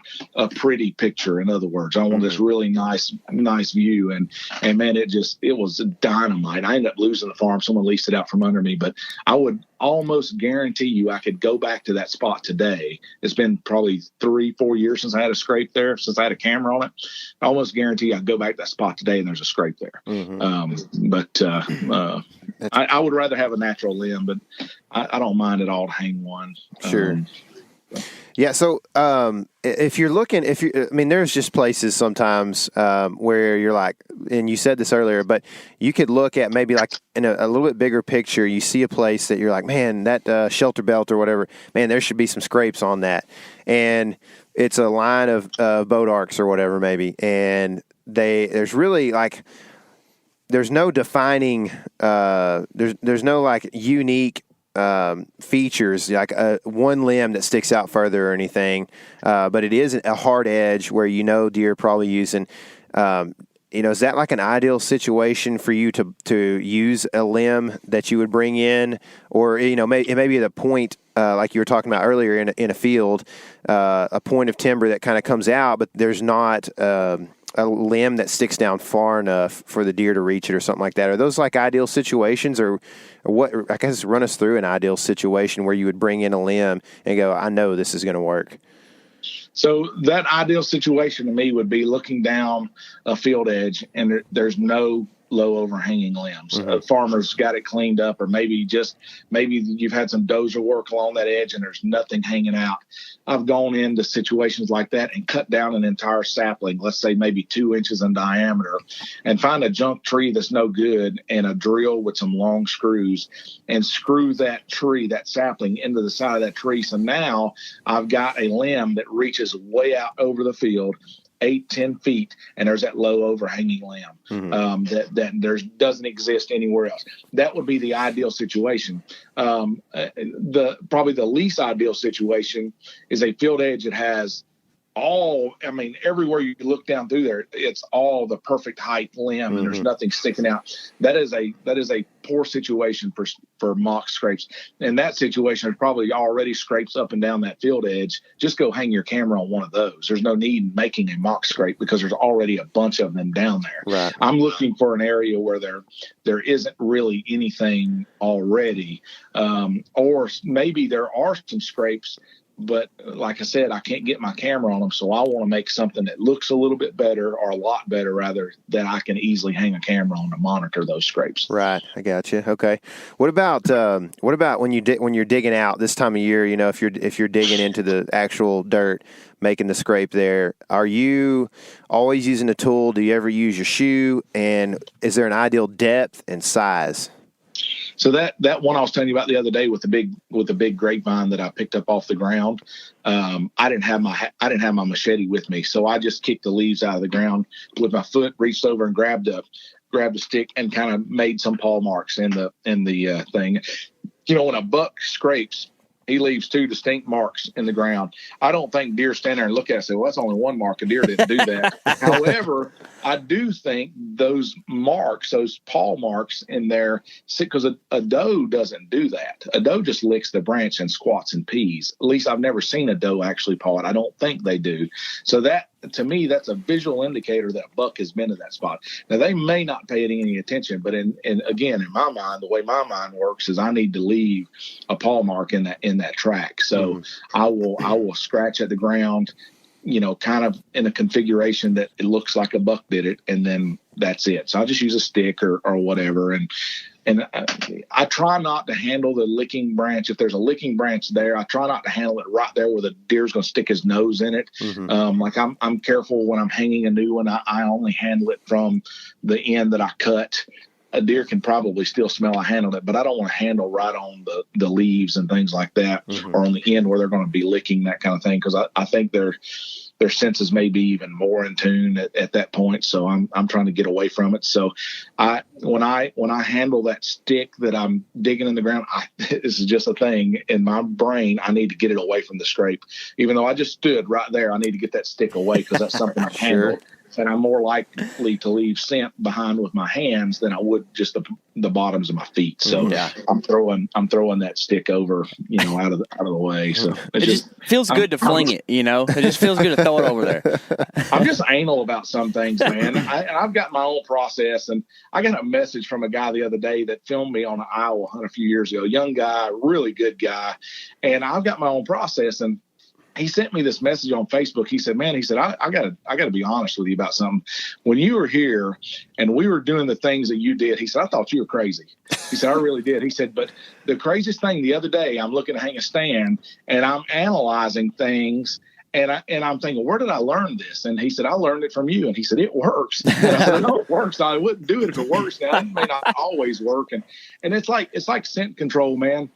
pretty picture. In other words, I want this really nice view. And man, it was dynamite. I ended up losing the farm. Someone leased it out from under me, but I would almost guarantee you I could go back to that spot today. It's been probably 3-4 years since I had a scrape there, since I had a camera on it. I almost guarantee I'd go back to that spot today and there's a scrape there. I would rather have a natural limb, but I don't mind at all to hang one. Sure. Yeah. So, if you're looking, there's just places sometimes, where you're like, and you said this earlier, but you could look at maybe like in a little bit bigger picture, you see a place that you're like, man, that, shelter belt or whatever, man, there should be some scrapes on that. And it's a line of, boat arcs or whatever, maybe. And there's really like, there's no defining, there's no like unique, features like one limb that sticks out further or anything, but it is a hard edge where deer are probably using. Is that like an ideal situation for you to use a limb that you would bring in, or maybe at a point like you were talking about earlier in a field, a point of timber that kind of comes out, but there's not a limb that sticks down far enough for the deer to reach it or something like that. Are those like ideal situations, or what? I guess run us through an ideal situation where you would bring in a limb and go, I know this is going to work. So that ideal situation to me would be looking down a field edge and there's no low overhanging limbs. Farmers got it cleaned up, or maybe you've had some dozer work along that edge and there's nothing hanging out. I've gone into situations like that and cut down an entire sapling, let's say maybe 2 inches in diameter, and find a junk tree that's no good and a drill with some long screws and screw that sapling into the side of that tree. So now I've got a limb that reaches way out over the field, 8-10 feet, and there's that low overhanging limb that doesn't exist anywhere else. That would be the ideal situation. Probably the least ideal situation is a field edge that has everywhere you look down through there, it's all the perfect height limb, and there's nothing sticking out. That is a poor situation for mock scrapes. And that situation is probably already scrapes up and down that field edge. Just go hang your camera on one of those. There's no need in making a mock scrape because there's already a bunch of them down there. Right. I'm looking for an area where there isn't really anything already, or maybe there are some scrapes, but like I said, I can't get my camera on them, so I want to make something that looks a little bit better, or a lot better rather, that I can easily hang a camera on to monitor those scrapes. Right, I got you. Okay, what about when you're digging out this time of year? You know, if you're digging into the actual dirt, making the scrape there, are you always using a tool? Do you ever use your shoe? And is there an ideal depth and size? So that one I was telling you about the other day with the big grapevine that I picked up off the ground, I didn't have my machete with me, so I just kicked the leaves out of the ground with my foot, reached over and grabbed a stick and kind of made some paw marks in the thing. You know, when a buck scrapes, he leaves two distinct marks in the ground. I don't think deer stand there and look at it and say, well, that's only one mark. A deer didn't do that. However, I do think those marks, those paw marks in there, because a doe doesn't do that. A doe just licks the branch and squats and pees. At least I've never seen a doe actually paw it. I don't think they do. So that, to me, that's a visual indicator that a buck has been to that spot. Now, they may not pay it any attention, but again, in my mind, the way my mind works is I need to leave a paw mark in that track. So I will scratch at the ground, you know, kind of in a configuration that it looks like a buck did it, and then that's it. So I just use a stick or whatever, and I try not to handle the licking branch. If there's a licking branch there, I try not to handle it right there where the deer's going to stick his nose in it. Like I'm careful when I'm hanging a new one. I only handle it from the end that I cut. A deer can probably still smell I handled it, but I don't want to handle right on the leaves and things like that, or on the end where they're going to be licking, that kind of thing, because I think their senses may be even more in tune at that point. So I'm trying to get away from it. So when I handle that stick that I'm digging in the ground, this is just a thing in my brain. I need to get it away from the scrape. Even though I just stood right there, I need to get that stick away because that's something I've handled. And I'm more likely to leave scent behind with my hands than I would just the bottoms of my feet. So I'm throwing that stick over, you know, out of the way. So it just feels good to fling it, you know. It just feels good to throw it over there. I'm just anal about some things, man. I've got my own process, and I got a message from a guy the other day that filmed me on an Iowa hunt a few years ago. Young guy, really good guy, and I've got my own process. And he sent me this message on Facebook. He said, man, I gotta be honest with you about something. When you were here and we were doing the things that you did, he said, I thought you were crazy. He said, I really did. He said, but the craziest thing the other day, I'm looking to hang a stand and I'm analyzing things. And I'm thinking, where did I learn this? And he said, I learned it from you. And he said, it works. And I said, no, it works. I wouldn't do it if it works. Now, it may not always work. And it's like scent control, man.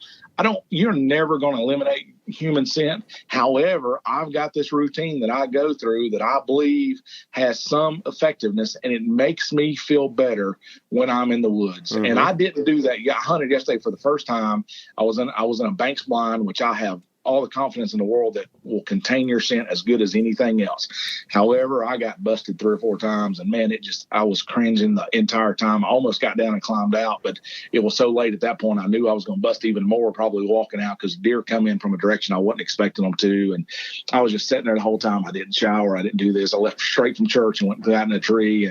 You're never going to eliminate human scent. However, I've got this routine that I go through that I believe has some effectiveness, and it makes me feel better when I'm in the woods. And I didn't do that. I hunted yesterday for the first time. I was in a Banks blind, which I have all the confidence in the world that will contain your scent as good as anything else. However, I got busted 3 or 4 times, and man, I was cringing the entire time. I almost got down and climbed out, but it was so late at that point, I knew I was going to bust even more, probably walking out, because deer come in from a direction I wasn't expecting them to. And I was just sitting there the whole time. I didn't shower. I didn't do this. I left straight from church and went out in a tree,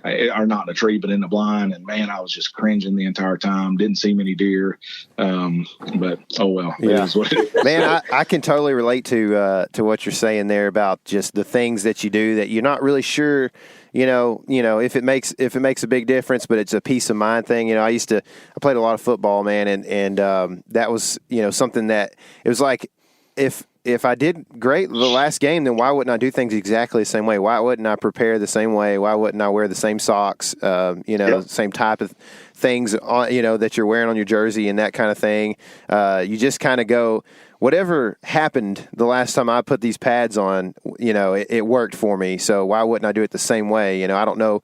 or not in a tree, but in the blind. And man, I was just cringing the entire time. Didn't see many deer. But oh well, it is what it is. Man, I can totally relate to what you're saying there about just the things that you do that you're not really sure, you know, if it makes a big difference, but it's a peace of mind thing. You know, I played a lot of football, man, and that was, you know, something that it was like, if I did great the last game, then why wouldn't I do things exactly the same way? Why wouldn't I prepare the same way? Why wouldn't I wear the same socks? Same type of things on, you know, that you're wearing on your jersey and that kind of thing. You just kind of go, whatever happened the last time I put these pads on, you know, it worked for me. So why wouldn't I do it the same way? You know, I don't know.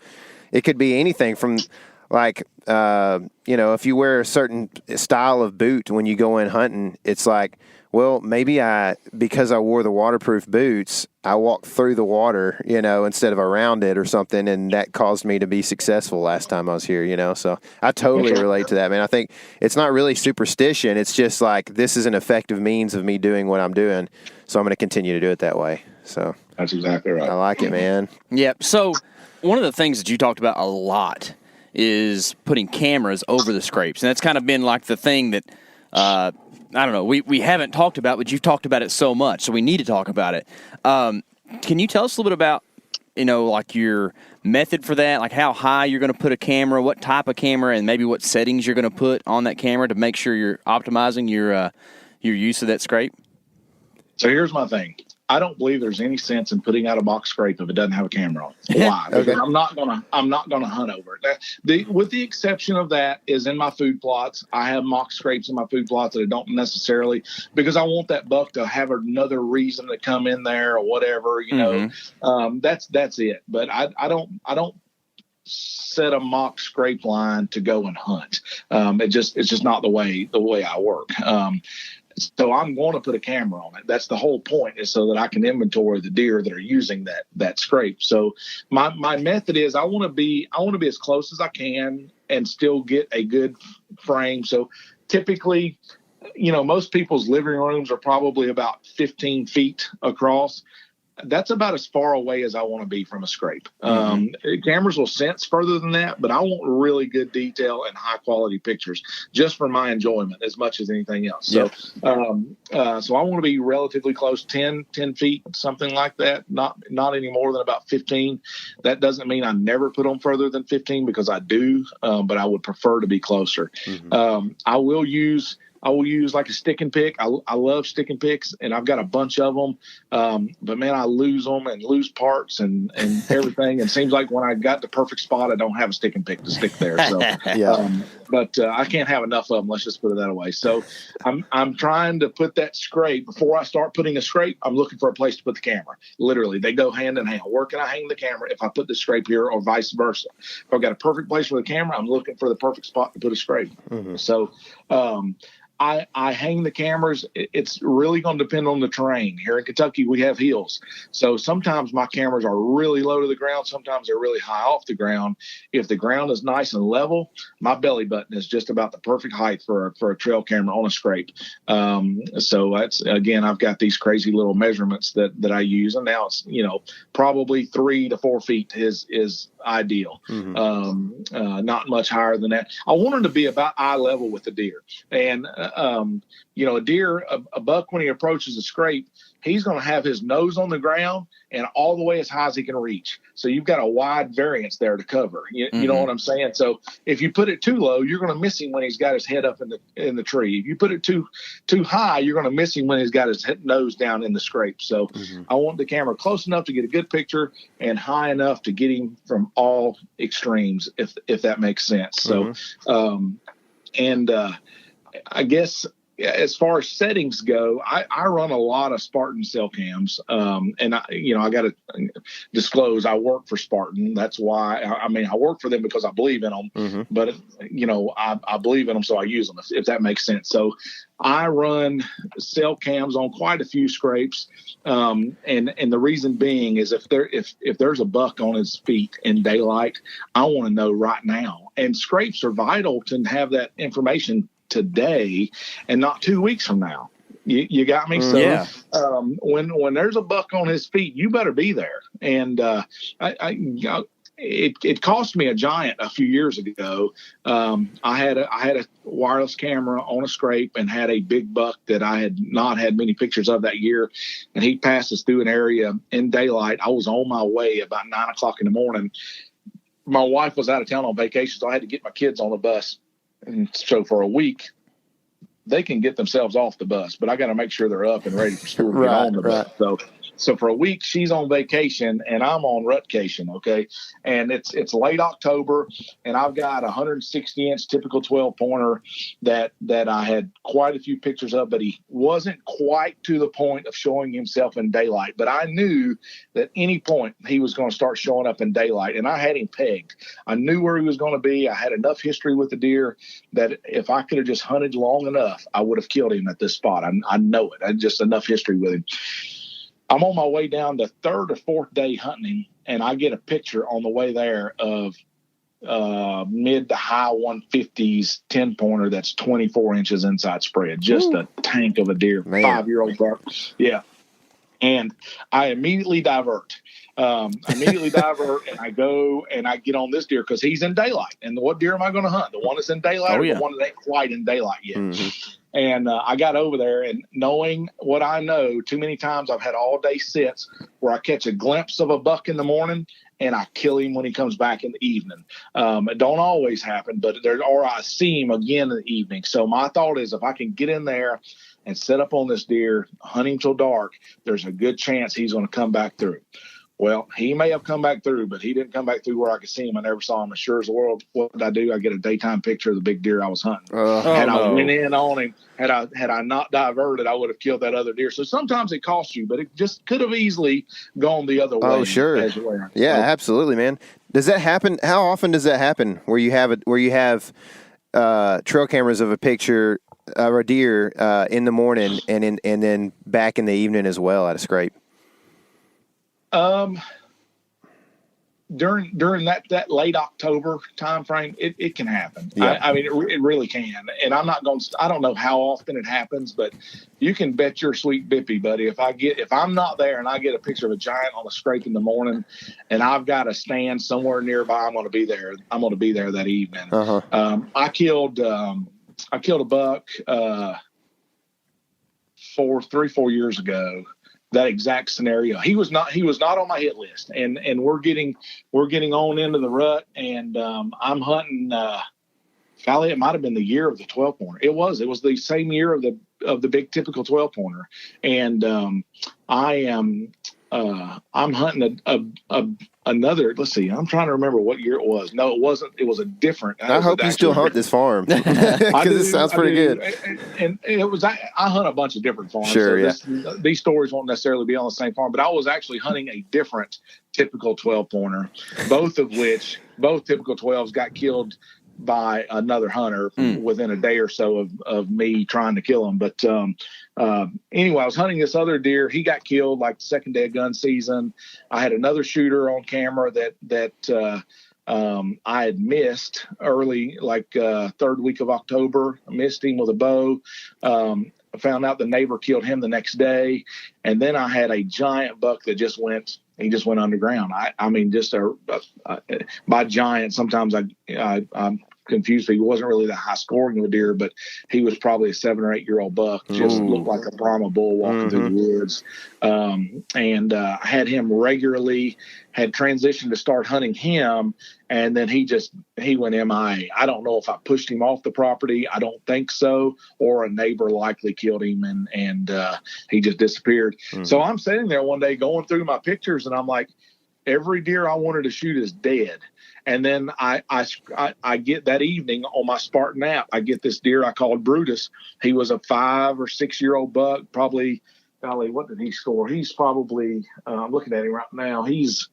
It could be anything from like, you know, if you wear a certain style of boot when you go in hunting, it's like, well, maybe because I wore the waterproof boots, I walked through the water, instead of around it or something, and that caused me to be successful last time I was here, So I totally relate to that, man. I think it's not really superstition. It's just like, this is an effective means of me doing what I'm doing, so I'm going to continue to do it that way. So that's exactly right. I like it, man. Yep. So one of the things that you talked about a lot is putting cameras over the scrapes, and that's kind of been like the thing that I don't know, we haven't talked about, but you've talked about it so much, so we need to talk about it. Can you tell us a little bit about, like your method for that, like how high you're going to put a camera, what type of camera, and maybe what settings you're going to put on that camera to make sure you're optimizing your use of that scrape? So here's my thing. I don't believe there's any sense in putting out a mock scrape if it doesn't have a camera on it. Why? Because I'm not gonna hunt over it. With the exception of that is in my food plots. I have mock scrapes in my food plots that I don't necessarily, because I want that buck to have another reason to come in there or whatever. That's it. But I don't set a mock scrape line to go and hunt. It's just not the way I work. So I'm going to put a camera on it. That's the whole point, is so that I can inventory the deer that are using that scrape. So my method is I want to be as close as I can and still get a good frame. So typically, most people's living rooms are probably about 15 feet across. That's about as far away as I want to be from a scrape. Cameras will sense further than that, but I want really good detail and high quality pictures just for my enjoyment as much as anything else. So, so I want to be relatively close, 10 feet, something like that. Not any more than about 15. That doesn't mean I never put them further than 15, because I do, but I would prefer to be closer. I will use like a stick and pick. I love stick and picks, and I've got a bunch of them. But man, I lose them and lose parts and everything. And it seems like when I got the perfect spot, I don't have a stick and pick to stick there. So, but I can't have enough of them. Let's just put it that way. So I'm trying to put that scrape before I start putting a scrape. I'm looking for a place to put the camera. Literally, they go hand in hand. Where can I hang the camera if I put the scrape here, or vice versa? If I've got a perfect place for the camera, I'm looking for the perfect spot to put a scrape. So, I hang the cameras. It's really going to depend on the terrain. Here in Kentucky, we have hills. So sometimes my cameras are really low to the ground. Sometimes they're really high off the ground. If the ground is nice and level, my belly button is just about the perfect height for a trail camera on a scrape. So that's, again, I've got these crazy little measurements that I use. And now it's, probably 3 to 4 feet is ideal. Not much higher than that. I want them to be about eye level with the deer. And a deer, a buck, when he approaches a scrape, he's going to have his nose on the ground and all the way as high as he can reach. So you've got a wide variance there to cover. You know what I'm saying? So if you put it too low, you're going to miss him when he's got his head up in the tree. If you put it too high, you're going to miss him when he's got his nose down in the scrape. So I want the camera close enough to get a good picture and high enough to get him from all extremes, if that makes sense. So, I guess as far as settings go, I run a lot of Spartan cell cams. And I got to disclose, I work for Spartan. That's why, I work for them because I believe in them, but I believe in them, so I use them, if that makes sense. So I run cell cams on quite a few scrapes. And the reason being is if there's a buck on his feet in daylight, I want to know right now. And scrapes are vital to have that information today and not 2 weeks from now. You got me? So when there's a buck on his feet, you better be there. And it cost me a giant a few years ago. I had a wireless camera on a scrape and had a big buck that I had not had many pictures of that year. And he passes through an area in daylight. I was on my way about 9 o'clock in the morning. My wife was out of town on vacation, so I had to get my kids on the bus. And so for a week, they can get themselves off the bus, but I got to make sure they're up and ready for school to get on the bus. So So for a week, she's on vacation and I'm on rutcation. Okay. And it's late October and I've got a 160-inch typical 12-pointer that I had quite a few pictures of, but he wasn't quite to the point of showing himself in daylight. But I knew that any point he was going to start showing up in daylight, and I had him pegged. I knew where he was going to be. I had enough history with the deer that if I could have just hunted long enough, I would have killed him at this spot. I know it. I had just enough history with him. I'm on my way down the third or fourth day hunting him, and I get a picture on the way there of mid to high 150s 10-pointer that's 24 inches inside spread. Just a tank of a deer, 5-year-old buck. Yeah. And I immediately divert. And I go and I get on this deer because he's in daylight. And what deer am I going to hunt? The one that's in daylight or the one that ain't quite in daylight yet? Mm-hmm. And I got over there, and knowing what I know, too many times I've had all day sits where I catch a glimpse of a buck in the morning and I kill him when he comes back in the evening. It don't always happen, but or I see him again in the evening. So my thought is if I can get in there and set up on this deer, hunt him till dark, there's a good chance he's going to come back through. Well, he may have come back through, but he didn't come back through where I could see him. I never saw him. As sure as the world, what did I do? I get a daytime picture of the big deer I was hunting. I went in on him, had I not diverted, I would have killed that other deer. So sometimes it costs you, but it just could have easily gone the other way. Oh, sure. Yeah, absolutely, man. Does that happen? How often does that happen? Where you have trail cameras of a picture of a deer in the morning and then back in the evening as well at a scrape? During that late October time frame, it can happen. Yeah. I mean, it really can. And I don't know how often it happens, but you can bet your sweet bippy, buddy. If I'm not there and I get a picture of a giant on a scrape in the morning and I've got a stand somewhere nearby, I'm going to be there. I'm going to be there that evening. Uh-huh. I killed a buck 4 years ago. That exact scenario. He was not on my hit list, and we're getting on into the rut, and I'm hunting. Golly, it might have been the year of the 12-pointer. It was the same year of the big typical 12-pointer, and I'm hunting another. Let's see. I'm trying to remember what year it was. No, it wasn't. It was a different. I hope you still hunt this farm because it sounds pretty good. And it was. I hunt a bunch of different farms. Sure. So these stories won't necessarily be on the same farm, but I was actually hunting a different typical 12-pointer. Both typical 12s got killed by another hunter within a day or so of me trying to kill him. But anyway, I was hunting this other deer. He got killed like the second day of gun season. I had another shooter on camera that I had missed early, like third week of October. I missed him with a bow. I found out the neighbor killed him the next day. And then I had a giant buck that just went underground. I mean, just by giant, sometimes I'm confused. He wasn't really that high scoring of a deer, but he was probably a 7 or 8 year old buck. Just looked like a Brahma bull walking through the woods. I had him regularly, had transitioned to start hunting him. And then he went MIA. I don't know if I pushed him off the property. I don't think so. Or a neighbor likely killed him and he just disappeared. Mm-hmm. So I'm sitting there one day going through my pictures and I'm like, every deer I wanted to shoot is dead. And then I get that evening on my Spartan app, I get this deer I called Brutus. He was a 5 or 6 year old buck, probably, golly, what did he score? He's probably, I'm looking at him right now. He's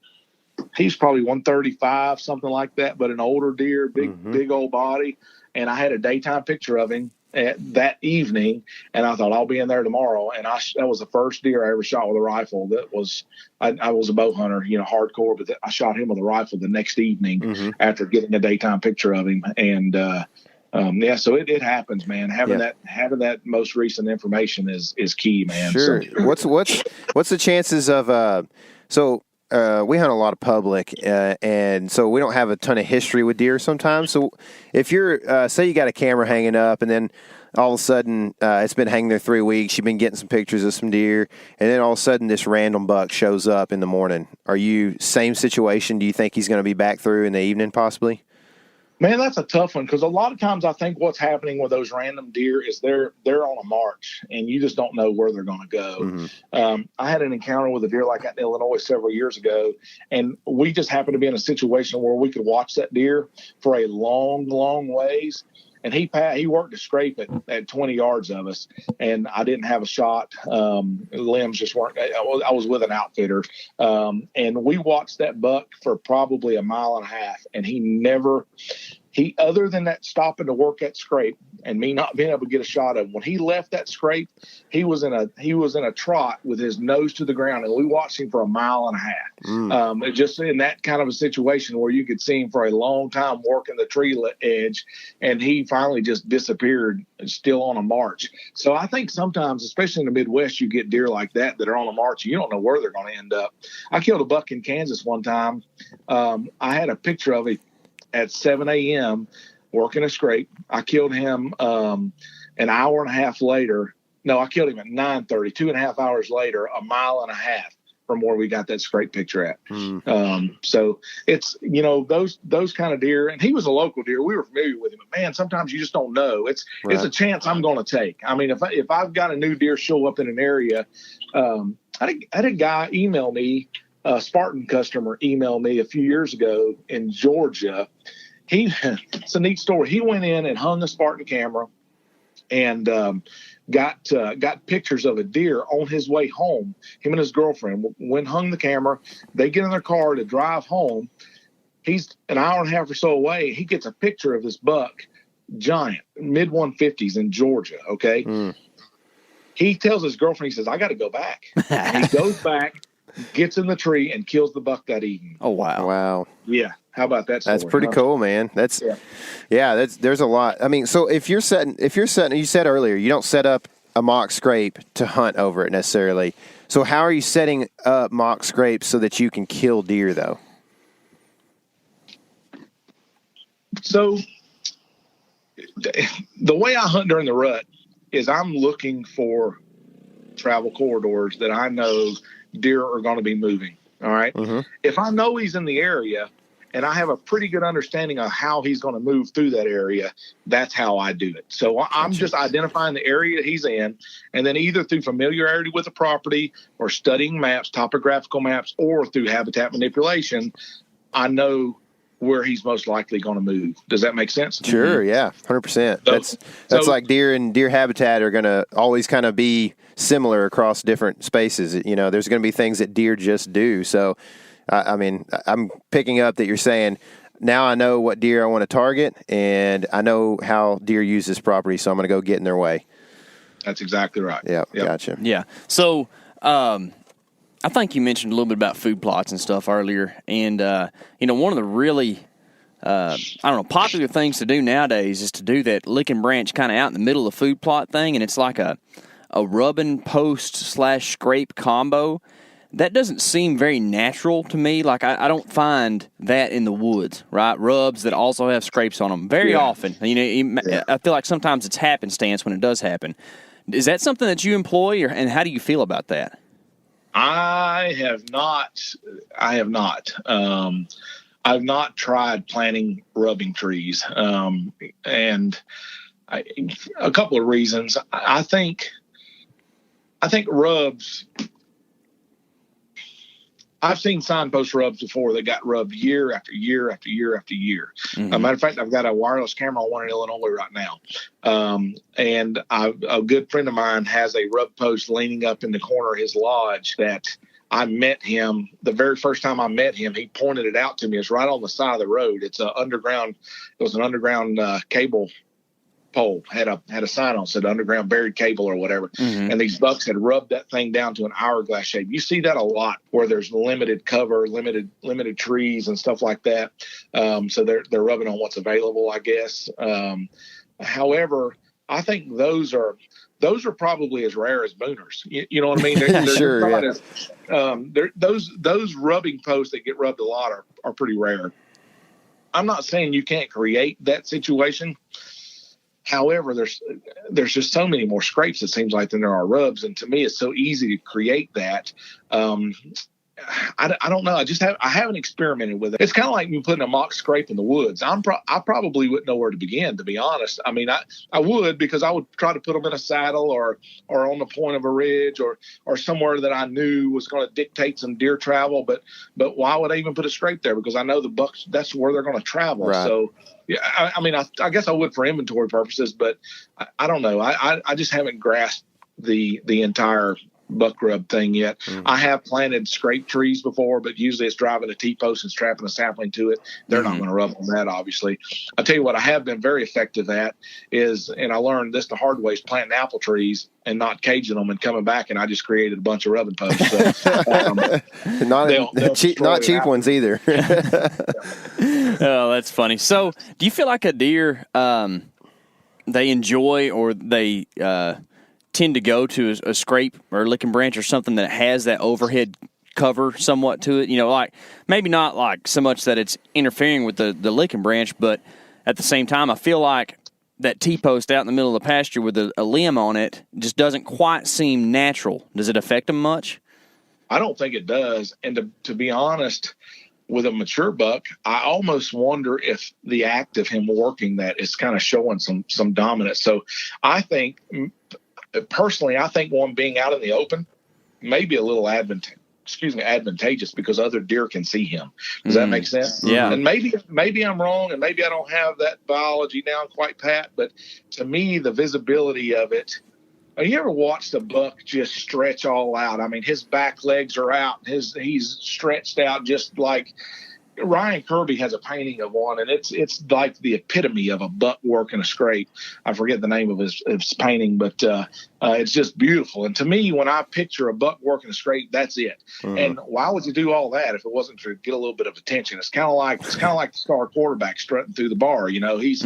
probably 135, something like that, but an older deer, big old body. And I had a daytime picture of him that evening, and I thought I'll be in there tomorrow. And that was the first deer I ever shot with a rifle. That was I was a bow hunter, hardcore, but I shot him with a rifle the next evening after getting a daytime picture of him. And so it happens, man. Having that most recent information is key, man. Sure. So, what's the chances of we hunt a lot of public, and so we don't have a ton of history with deer sometimes. So if you're, say you got a camera hanging up and then all of a sudden it's been hanging there 3 weeks, you've been getting some pictures of some deer, and then all of a sudden this random buck shows up in the morning. Are you same situation? Do you think he's going to be back through in the evening possibly? Man, that's a tough one because a lot of times I think what's happening with those random deer is they're on a march and you just don't know where they're going to go. Mm-hmm. I had an encounter with a deer like that in Illinois several years ago, and we just happened to be in a situation where we could watch that deer for a long, long ways. And he worked a scrape at 20 yards of us, and I didn't have a shot. Limbs just weren't. I was with an outfitter, and we watched that buck for probably a mile and a half, and he other than that stopping to work that scrape and me not being able to get a shot of him, when he left that scrape, he was in a trot with his nose to the ground, and we watched him for a mile and a half. Just in that kind of a situation where you could see him for a long time working the tree edge, and he finally just disappeared, still on a march. So I think sometimes, especially in the Midwest, you get deer like that are on a march and you don't know where they're going to end up. I killed a buck in Kansas one time. I had a picture of him at 7 a.m. working a scrape. I killed him an hour and a half later. No, I killed him at 9:30, 2.5 hours later, a mile and a half from where we got that scrape picture at. So it's, those kind of deer, and he was a local deer. We were familiar with him, but man, sometimes you just don't know. It's a chance I'm going to take. I mean, if I've got a new deer show up in an area, I had a guy email me, a Spartan customer email me a few years ago in Georgia. It's a neat story. He went in and hung a Spartan camera and got pictures of a deer on his way home. Him and his girlfriend hung the camera. They get in their car to drive home. He's an hour and a half or so away. He gets a picture of this buck, giant, mid 150s in Georgia. Okay. He tells his girlfriend, he says, I got to go back. And he goes back, gets in the tree, and kills the buck that evening. Oh, wow. Wow. Yeah. How about that story? That's pretty cool, man. There's a lot. I mean, so if you're setting, you said earlier, you don't set up a mock scrape to hunt over it necessarily. So how are you setting up mock scrapes so that you can kill deer, though? So the way I hunt during the rut is I'm looking for travel corridors that I know deer are going to be moving. All right. Mm-hmm. If I know he's in the area and I have a pretty good understanding of how he's going to move through that area, that's how I do it. So I'm just identifying the area he's in, and then either through familiarity with the property or studying maps, topographical maps, or through habitat manipulation, I know where he's most likely going to move. Does that make sense? Sure. Yeah. 100%. That's like deer and deer habitat are going to always kind of be similar across different spaces. There's going to be things that deer just do. So, I mean, I'm picking up that you're saying, now I know what deer I want to target, and I know how deer use this property, so I'm going to go get in their way. That's exactly right. Yeah. Gotcha. Yeah. So, I think you mentioned a little bit about food plots and stuff earlier, and one of the really popular things to do nowadays is to do that lick and branch kind of out in the middle of the food plot thing, and it's like a rub and post / scrape combo. That doesn't seem very natural to me. Like I don't find that in the woods, right? Rubs that also have scrapes on them very often. I feel like sometimes it's happenstance when it does happen. Is that something that you employ, and how do you feel about that? I have not. I've not tried planting rubbing trees, and a couple of reasons. I think rubs. I've seen signpost rubs before that got rubbed year after year after year after year. Mm-hmm. As a matter of fact, I've got a wireless camera on one in Illinois right now. And a good friend of mine has a rub post leaning up in the corner of his lodge that I met him. The very first time I met him, he pointed it out to me. It's right on the side of the road. It was an underground cable pole, had a sign on, said underground buried cable or whatever. Mm-hmm. And these bucks had rubbed that thing down to an hourglass shape. You see that a lot where there's limited cover, limited trees and stuff like that. So they're rubbing on what's available, I guess. However, I think those are probably as rare as booners. You know what I mean? They're sure. Yeah. Those rubbing posts that get rubbed a lot are pretty rare. I'm not saying you can't create that situation. However, there's just so many more scrapes, it seems like, than there are rubs. And to me, it's so easy to create that. I don't know. I haven't experimented with it. It's kind of like me putting a mock scrape in the woods. I probably wouldn't know where to begin, to be honest. I mean, I would, because I would try to put them in a saddle or on the point of a ridge or somewhere that I knew was going to dictate some deer travel. But why would I even put a scrape there? Because I know the bucks, that's where they're going to travel. Right. So yeah, I mean, I guess I would for inventory purposes, but I don't know. I just haven't grasped the entire buck rub thing yet. I have planted scrape trees before, but usually it's driving a T-post and strapping a sapling to it. They're not going to rub on that, obviously. I'll tell you what I have been very effective at is, and I learned this the hard way, is planting apple trees and not caging them and coming back, and I just created a bunch of rubbing posts. So, not cheap ones either. Oh, that's funny. So do you feel like a deer, they enjoy, or they tend to go to a scrape or a licking branch or something that has that overhead cover somewhat to it? You know, like maybe not like so much that it's interfering with the licking branch, but at the same time, I feel like that T-post out in the middle of the pasture with a limb on it just doesn't quite seem natural. Does it affect them much? I don't think it does. And to be honest, with a mature buck, I almost wonder if the act of him working that is kind of showing some dominance. So I think, personally, I think one being out in the open may be a little advantageous because other deer can see him. Does that make sense? Yeah. And maybe I'm wrong, and maybe I don't have that biology down quite pat, but to me, the visibility of it. You ever watched a buck just stretch all out? I mean, his back legs are out. He's stretched out just like Ryan Kirby has a painting of one, and it's like the epitome of a buck working a scrape. I forget the name of his painting, but it's just beautiful. And to me, when I picture a buck working a scrape, that's it. And why would you do all that if it wasn't to get a little bit of attention? It's kind of like the star quarterback strutting through the bar. You know, he's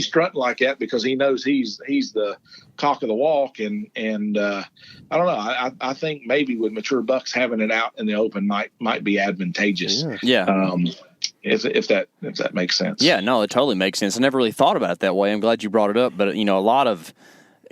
strutting like that because he knows he's the cock of the walk. And I don't know. I think maybe with mature bucks, having it out in the open might be advantageous. Yeah. If that makes sense. Yeah, no, it totally makes sense. I never really thought about it that way. I'm glad you brought it up. But, you know, a lot of,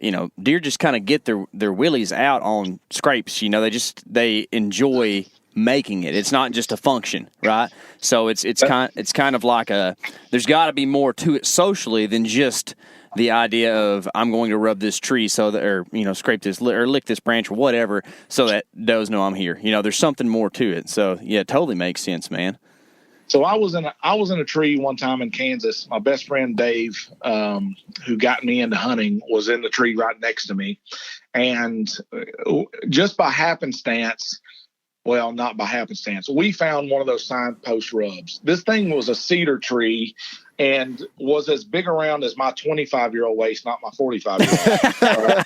you know, deer just kind of get their willies out on scrapes. You know, they enjoy making it. It's not just a function, right? So it's kind of like there's got to be more to it socially than just the idea of I'm going to rub this tree or scrape this or lick this branch or whatever so that does know I'm here. You know, there's something more to it. So yeah, it totally makes sense, man. So I was in a tree one time in Kansas. My best friend Dave, who got me into hunting, was in the tree right next to me, and just by happenstance. Well, not by happenstance. We found one of those signpost rubs. This thing was a cedar tree and was as big around as my 25-year-old waist, not my 45-year-old.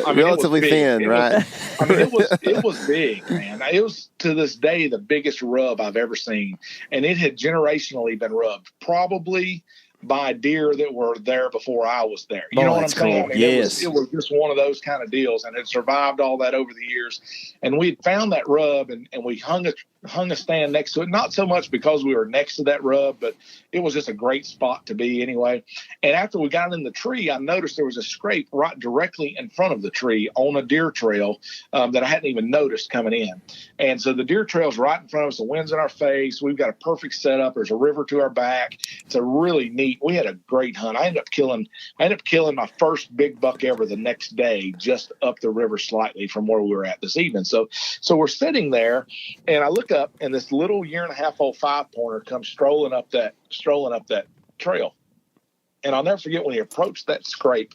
I mean, relatively thin, right? It was big, man. It was, to this day, the biggest rub I've ever seen. And it had generationally been rubbed, probably by deer that were there before I was there. You know what I'm saying? Cool. I mean, yes. It was just one of those kind of deals, and it survived all that over the years. And we found that rub, and we hung a stand next to it, not so much because we were next to that rub, but it was just a great spot to be anyway. And after we got in the tree, I noticed there was a scrape right directly in front of the tree on a deer trail that I hadn't even noticed coming in. And so the deer trail's right in front of us, the wind's in our face, we've got a perfect setup, there's a river to our back. It's a really neat, we had a great hunt. I ended up killing my first big buck ever the next day, just up the river slightly from where we were at this evening. So we're sitting there, and I look up, and this little 1.5-year-old 5-pointer comes strolling up that trail. And I'll never forget when he approached that scrape.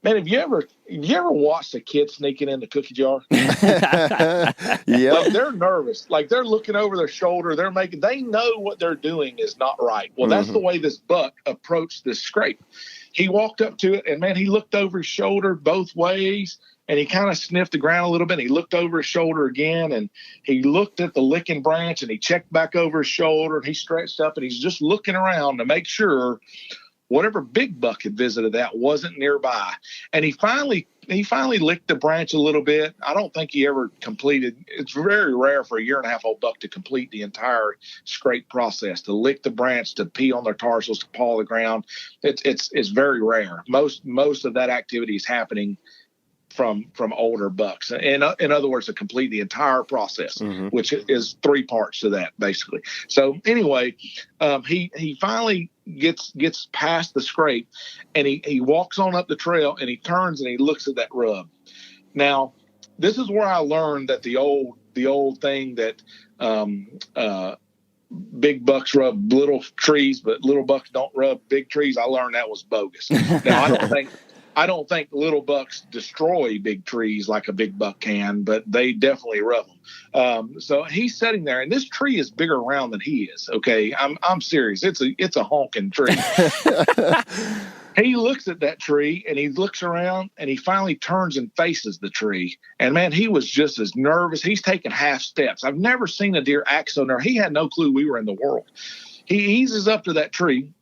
Man, have you ever watched a kid sneaking in the cookie jar? Yeah. Like, they're nervous. Like, they're looking over their shoulder. They know what they're doing is not right. Well, that's the way this buck approached this scrape. He walked up to it, and man, he looked over his shoulder both ways, and he kind of sniffed the ground a little bit. He looked over his shoulder again, and he looked at the licking branch, and he checked back over his shoulder, and he stretched up, and he's just looking around to make sure whatever big buck had visited that wasn't nearby. And he finally licked the branch a little bit. I don't think he ever completed. It's very rare for a 1.5-year-old buck to complete the entire scrape process, to lick the branch, to pee on their tarsals, to paw the ground. It's very rare. Most of that activity is happening from older bucks. And in other words, to complete the entire process, which is 3 parts to that, basically. So anyway, he finally gets past the scrape, and he walks on up the trail, and he turns and he looks at that rub. Now, this is where I learned that the old thing that big bucks rub little trees, but little bucks don't rub big trees. I learned that was bogus. Now, I don't think little bucks destroy big trees like a big buck can, but they definitely rub them. So he's sitting there, and this tree is bigger around than he is. Okay, I'm serious. It's a honking tree. He looks at that tree, and he looks around, and he finally turns and faces the tree. And man, he was just as nervous. He's taking half steps. I've never seen a deer act so nervous. He had no clue we were in the world. He eases up to that tree,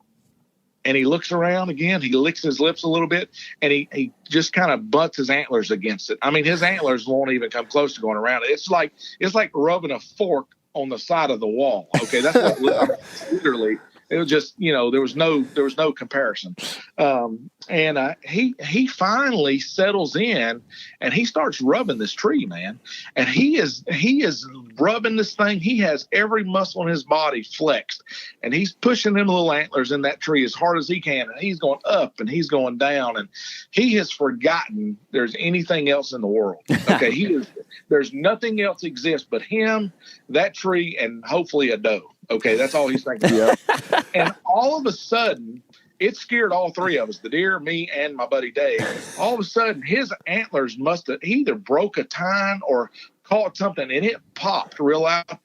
and he looks around again. He licks his lips a little bit, and he just kind of butts his antlers against it. I mean, his antlers won't even come close to going around it. It's like rubbing a fork on the side of the wall. Okay, that's what literally. It was just, there was no comparison. And he finally settles in, and he starts rubbing this tree, man. And he is rubbing this thing. He has every muscle in his body flexed, and he's pushing them little antlers in that tree as hard as he can. And he's going up and he's going down, and he has forgotten there's anything else in the world. Okay, there's nothing else exists but him, that tree, and hopefully a doe. Okay, that's all he's thinking. Yep. And all of a sudden, it scared all 3 of us, the deer, me, and my buddy Dave. All of a sudden, his antlers must have either broke a tine or caught something, and it popped real loud.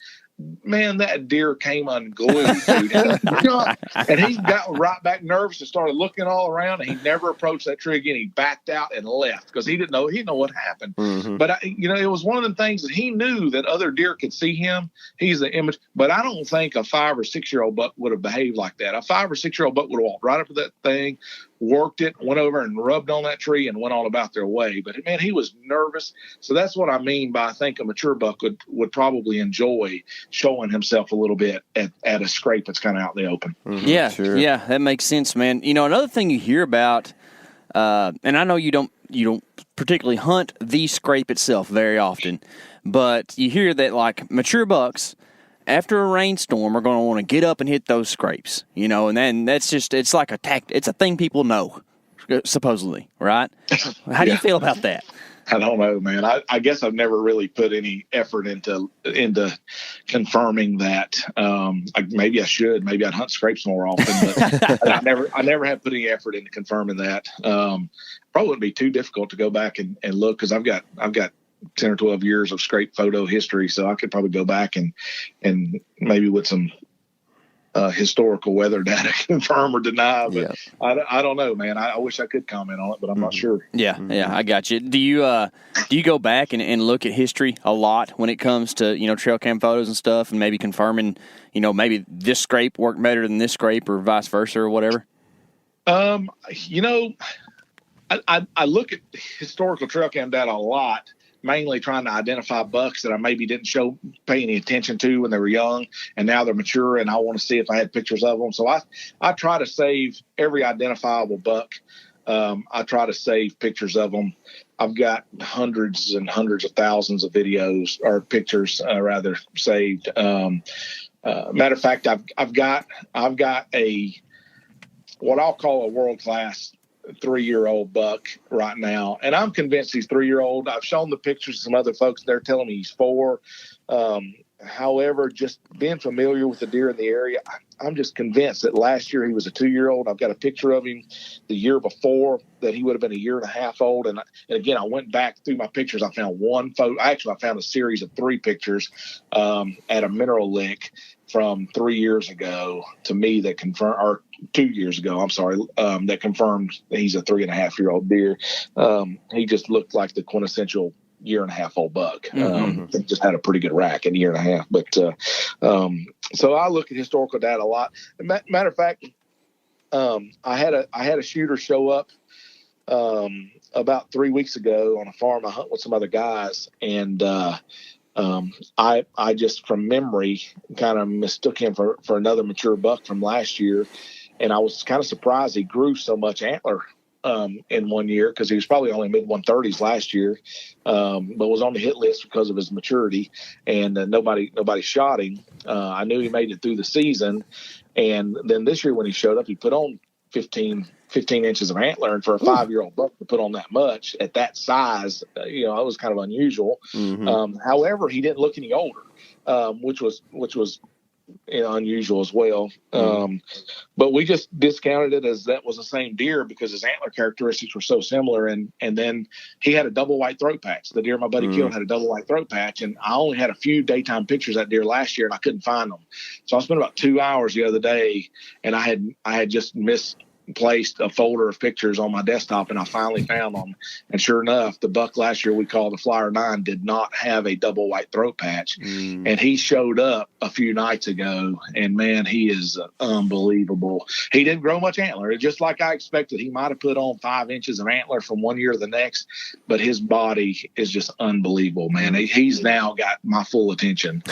Man, that deer came unglued, dude. And he got right back nervous and started looking all around, and he never approached that tree again. He backed out and left because he didn't know what happened. But it was one of the things that he knew that other deer could see him. He's the image, but I don't think a 5 or 6 year old buck would have behaved like that. A 5 or 6 year old buck would have walked right up to that thing, worked it, went over and rubbed on that tree, and went on about their way. But man, he was nervous. So that's what I mean by I think a mature buck would probably enjoy showing himself a little bit at a scrape that's kind of out in the open. Yeah, sure. Yeah, that makes sense, man. Another thing you hear about, and I know you don't particularly hunt the scrape itself very often, but you hear that like mature bucks after a rainstorm are going to want to get up and hit those scrapes, and then it's like it's a thing people know, supposedly, right? How do you feel about that? I don't know, man. I guess I've never really put any effort into confirming that. Maybe I should. Maybe I'd hunt scrapes more often, but I never have put any effort into confirming that. Probably wouldn't be too difficult to go back and look, because I've got 10 or 12 years of scrape photo history, so I could probably go back and maybe with some historical weather data confirm or deny, but I don't know, man. I wish I could comment on it, but I'm not sure. Yeah, I got you. Do you go back and look at history a lot when it comes to trail cam photos and stuff, and maybe confirming maybe this scrape worked better than this scrape, or vice versa, or whatever? I look at historical trail cam data a lot, mainly trying to identify bucks that I maybe didn't pay any attention to when they were young, and now they're mature, and I want to see if I had pictures of them. So I try to save every identifiable buck. I try to save pictures of them. I've got hundreds and hundreds of thousands of videos or pictures, rather, saved. Matter of fact, I've got what I'll call a world-class 3-year-old buck right now, and I'm convinced he's 3-year-old. I've shown the pictures to some other folks. They're telling me he's 4. However, just being familiar with the deer in the area, I'm just convinced that last year he was a 2-year-old. I've got a picture of him the year before that he would have been a year and a half old. And again, I went back through my pictures. I found one photo. Actually, I found a series of 3 pictures at a mineral lick from 3 years ago to me that confirmed, or 2 years ago, I'm sorry, that confirmed that he's a 3.5-year-old deer. He just looked like the quintessential year-and-a-half-old buck. Just had a pretty good rack in a year and a half. But so I look at historical data a lot. Matter of fact, I had a shooter show up about 3 weeks ago on a farm I hunt with some other guys, and I just from memory kind of mistook him for another mature buck from last year, and I was kind of surprised he grew so much antler in 1 year because he was probably only mid-130s last year, but was on the hit list because of his maturity, and nobody shot him. I knew he made it through the season, and then this year when he showed up, he put on 15 inches of antler, and for a 5-year-old buck to put on that much at that size, it was kind of unusual. Mm-hmm. However, he didn't look any older, which was unusual as well. But we just discounted it as that was the same deer because his antler characteristics were so similar. And then he had a double white throat patch. The deer my buddy killed had a double white throat patch, and I only had a few daytime pictures of that deer last year, and I couldn't find them. So I spent about 2 hours the other day, and I had just misplaced a folder of pictures on my desktop, and I finally found them. And sure enough, the buck last year we called the Flyer 9 did not have a double white throat patch. And he showed up a few nights ago, and man, he is unbelievable. He didn't grow much antler, just like I expected. He might have put on 5 inches of antler from 1 year to the next, but his body is just unbelievable, man. He's now got my full attention.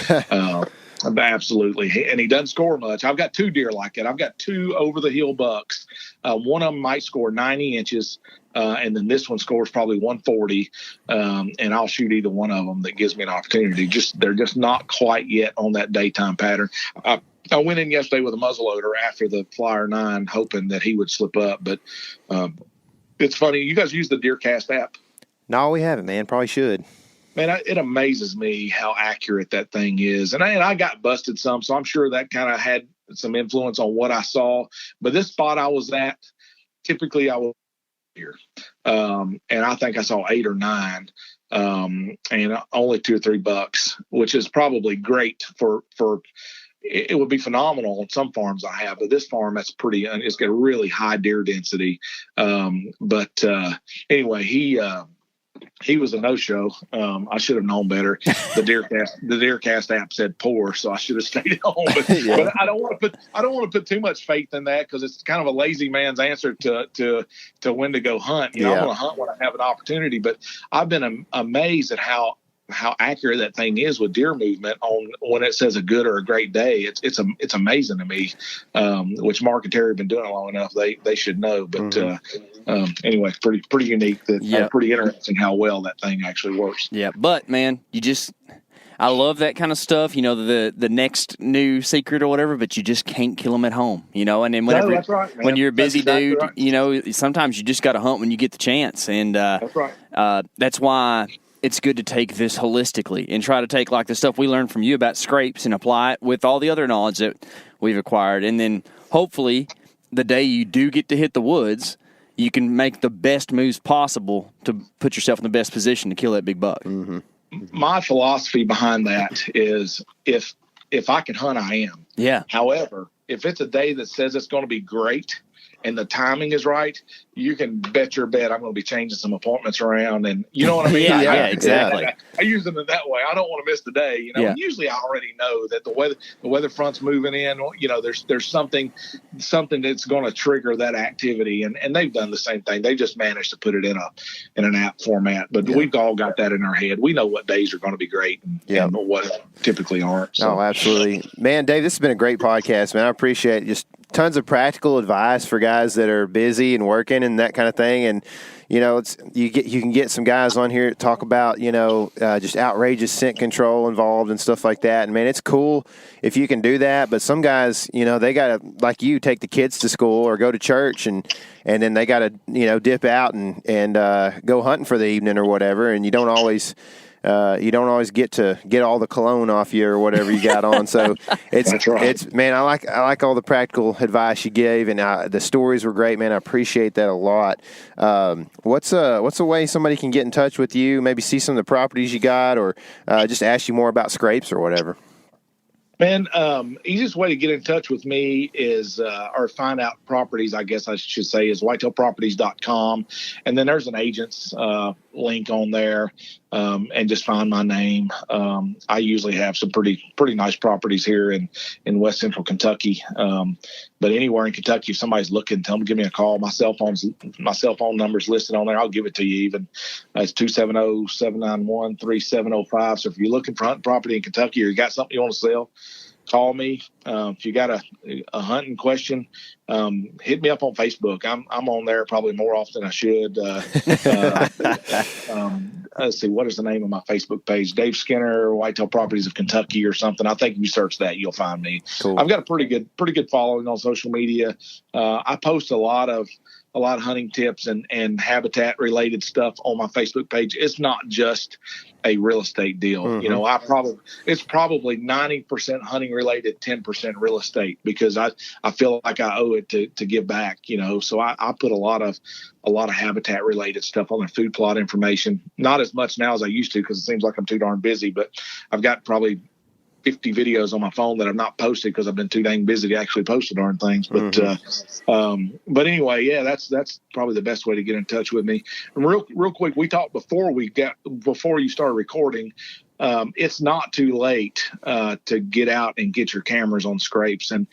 Absolutely. And he doesn't score much. I've got 2 deer like it. I've got 2 over-the-hill bucks. One of them might score 90 inches, and then this one scores probably 140, and I'll shoot either one of them that gives me an opportunity. They're just not quite yet on that daytime pattern. I went in yesterday with a muzzleloader after the Flyer 9, hoping that he would slip up. But it's funny. You guys use the DeerCast app? No, we haven't, man. Probably should. Man, it amazes me how accurate that thing is. And I got busted some, so I'm sure that kind of had some influence on what I saw. But this spot I was at, typically I was here. And I think I saw 8 or 9, and only 2 or 3 bucks, which is probably great for it would be phenomenal on some farms I have, but this farm, it's got a really high deer density. But anyway, he was a no-show. I should have known better. The DeerCast app said poor, so I should have stayed at home. But I don't want to put too much faith in that because it's kind of a lazy man's answer to when to go hunt. I want to hunt when I have an opportunity. But I've been amazed at how accurate that thing is with deer movement on when it says a good or a great day. It's amazing to me, which Mark and Terry have been doing it long enough. They should know. But anyway, pretty unique. Pretty interesting how well that thing actually works. Yeah, but man, I love that kind of stuff. The next new secret or whatever, but you just can't kill them at home. And then that's right, man. When you're a busy exactly dude, right. Sometimes you just got to hunt when you get the chance, and that's right. That's why it's good to take this holistically and try to take like the stuff we learned from you about scrapes and apply it with all the other knowledge that we've acquired. And then hopefully the day you do get to hit the woods, you can make the best moves possible to put yourself in the best position to kill that big buck. Mm-hmm. My philosophy behind that is if I can hunt, I am. Yeah. However, if it's a day that says it's going to be great and the timing is right, you can bet your bet I'm going to be changing some appointments around, and you know what I mean? Yeah, exactly. I use them in that way. I don't want to miss the day. Usually I already know that the weather front's moving in. There's something that's going to trigger that activity, and they've done the same thing. They just managed to put it in an app format, but we've all got that in our head. We know what days are going to be great and what typically aren't. So. Oh, absolutely, man, Dave. This has been a great podcast, man. I appreciate it. Just tons of practical advice for guys that are busy and working and that kind of thing. And you can get some guys on here that talk about just outrageous scent control involved and stuff like that. And man, it's cool if you can do that. But some guys, they gotta, like you, take the kids to school or go to church, and then they gotta dip out and go hunting for the evening or whatever. And you don't always get to get all the cologne off you or whatever you got on. So it's man, I like all the practical advice you gave, and the stories were great, man. I appreciate that a lot. What's a way somebody can get in touch with you? Maybe see some of the properties you got, or just ask you more about scrapes or whatever. Man, easiest way to get in touch with me is, or find out properties, I guess I should say, is whitetailproperties.com. And then there's an agent's link on there, and just find my name. I usually have some pretty nice properties here in West Central Kentucky. But anywhere in Kentucky, if somebody's looking, tell them to give me a call. My cell phone number's listed on there. I'll give it to you even. It's 270-791-3705. So if you're looking for hunting property in Kentucky or you got something you want to sell, call me. If you got a hunting question, hit me up on Facebook. I'm on there probably more often than I should. Let's see, what is the name of my Facebook page? Dave Skinner, Whitetail Properties of Kentucky or something. I think if you search that, you'll find me. Cool. I've got a pretty good following on social media. I post a lot of hunting tips and habitat related stuff on my Facebook page. It's not just a real estate deal. Mm-hmm. You know, it's probably 90% hunting related, 10% real estate, because I feel like I owe it to give back, you know. So I put a lot of habitat related stuff on there, food plot information, not as much now as I used to, because it seems like I'm too darn busy, but I've got probably 50 videos on my phone that I've not posted because I've been too dang busy to actually post the darn things. But but anyway, yeah, that's probably the best way to get in touch with me. And real quick, we talked before you started recording. It's not too late to get out and get your cameras on scrapes, and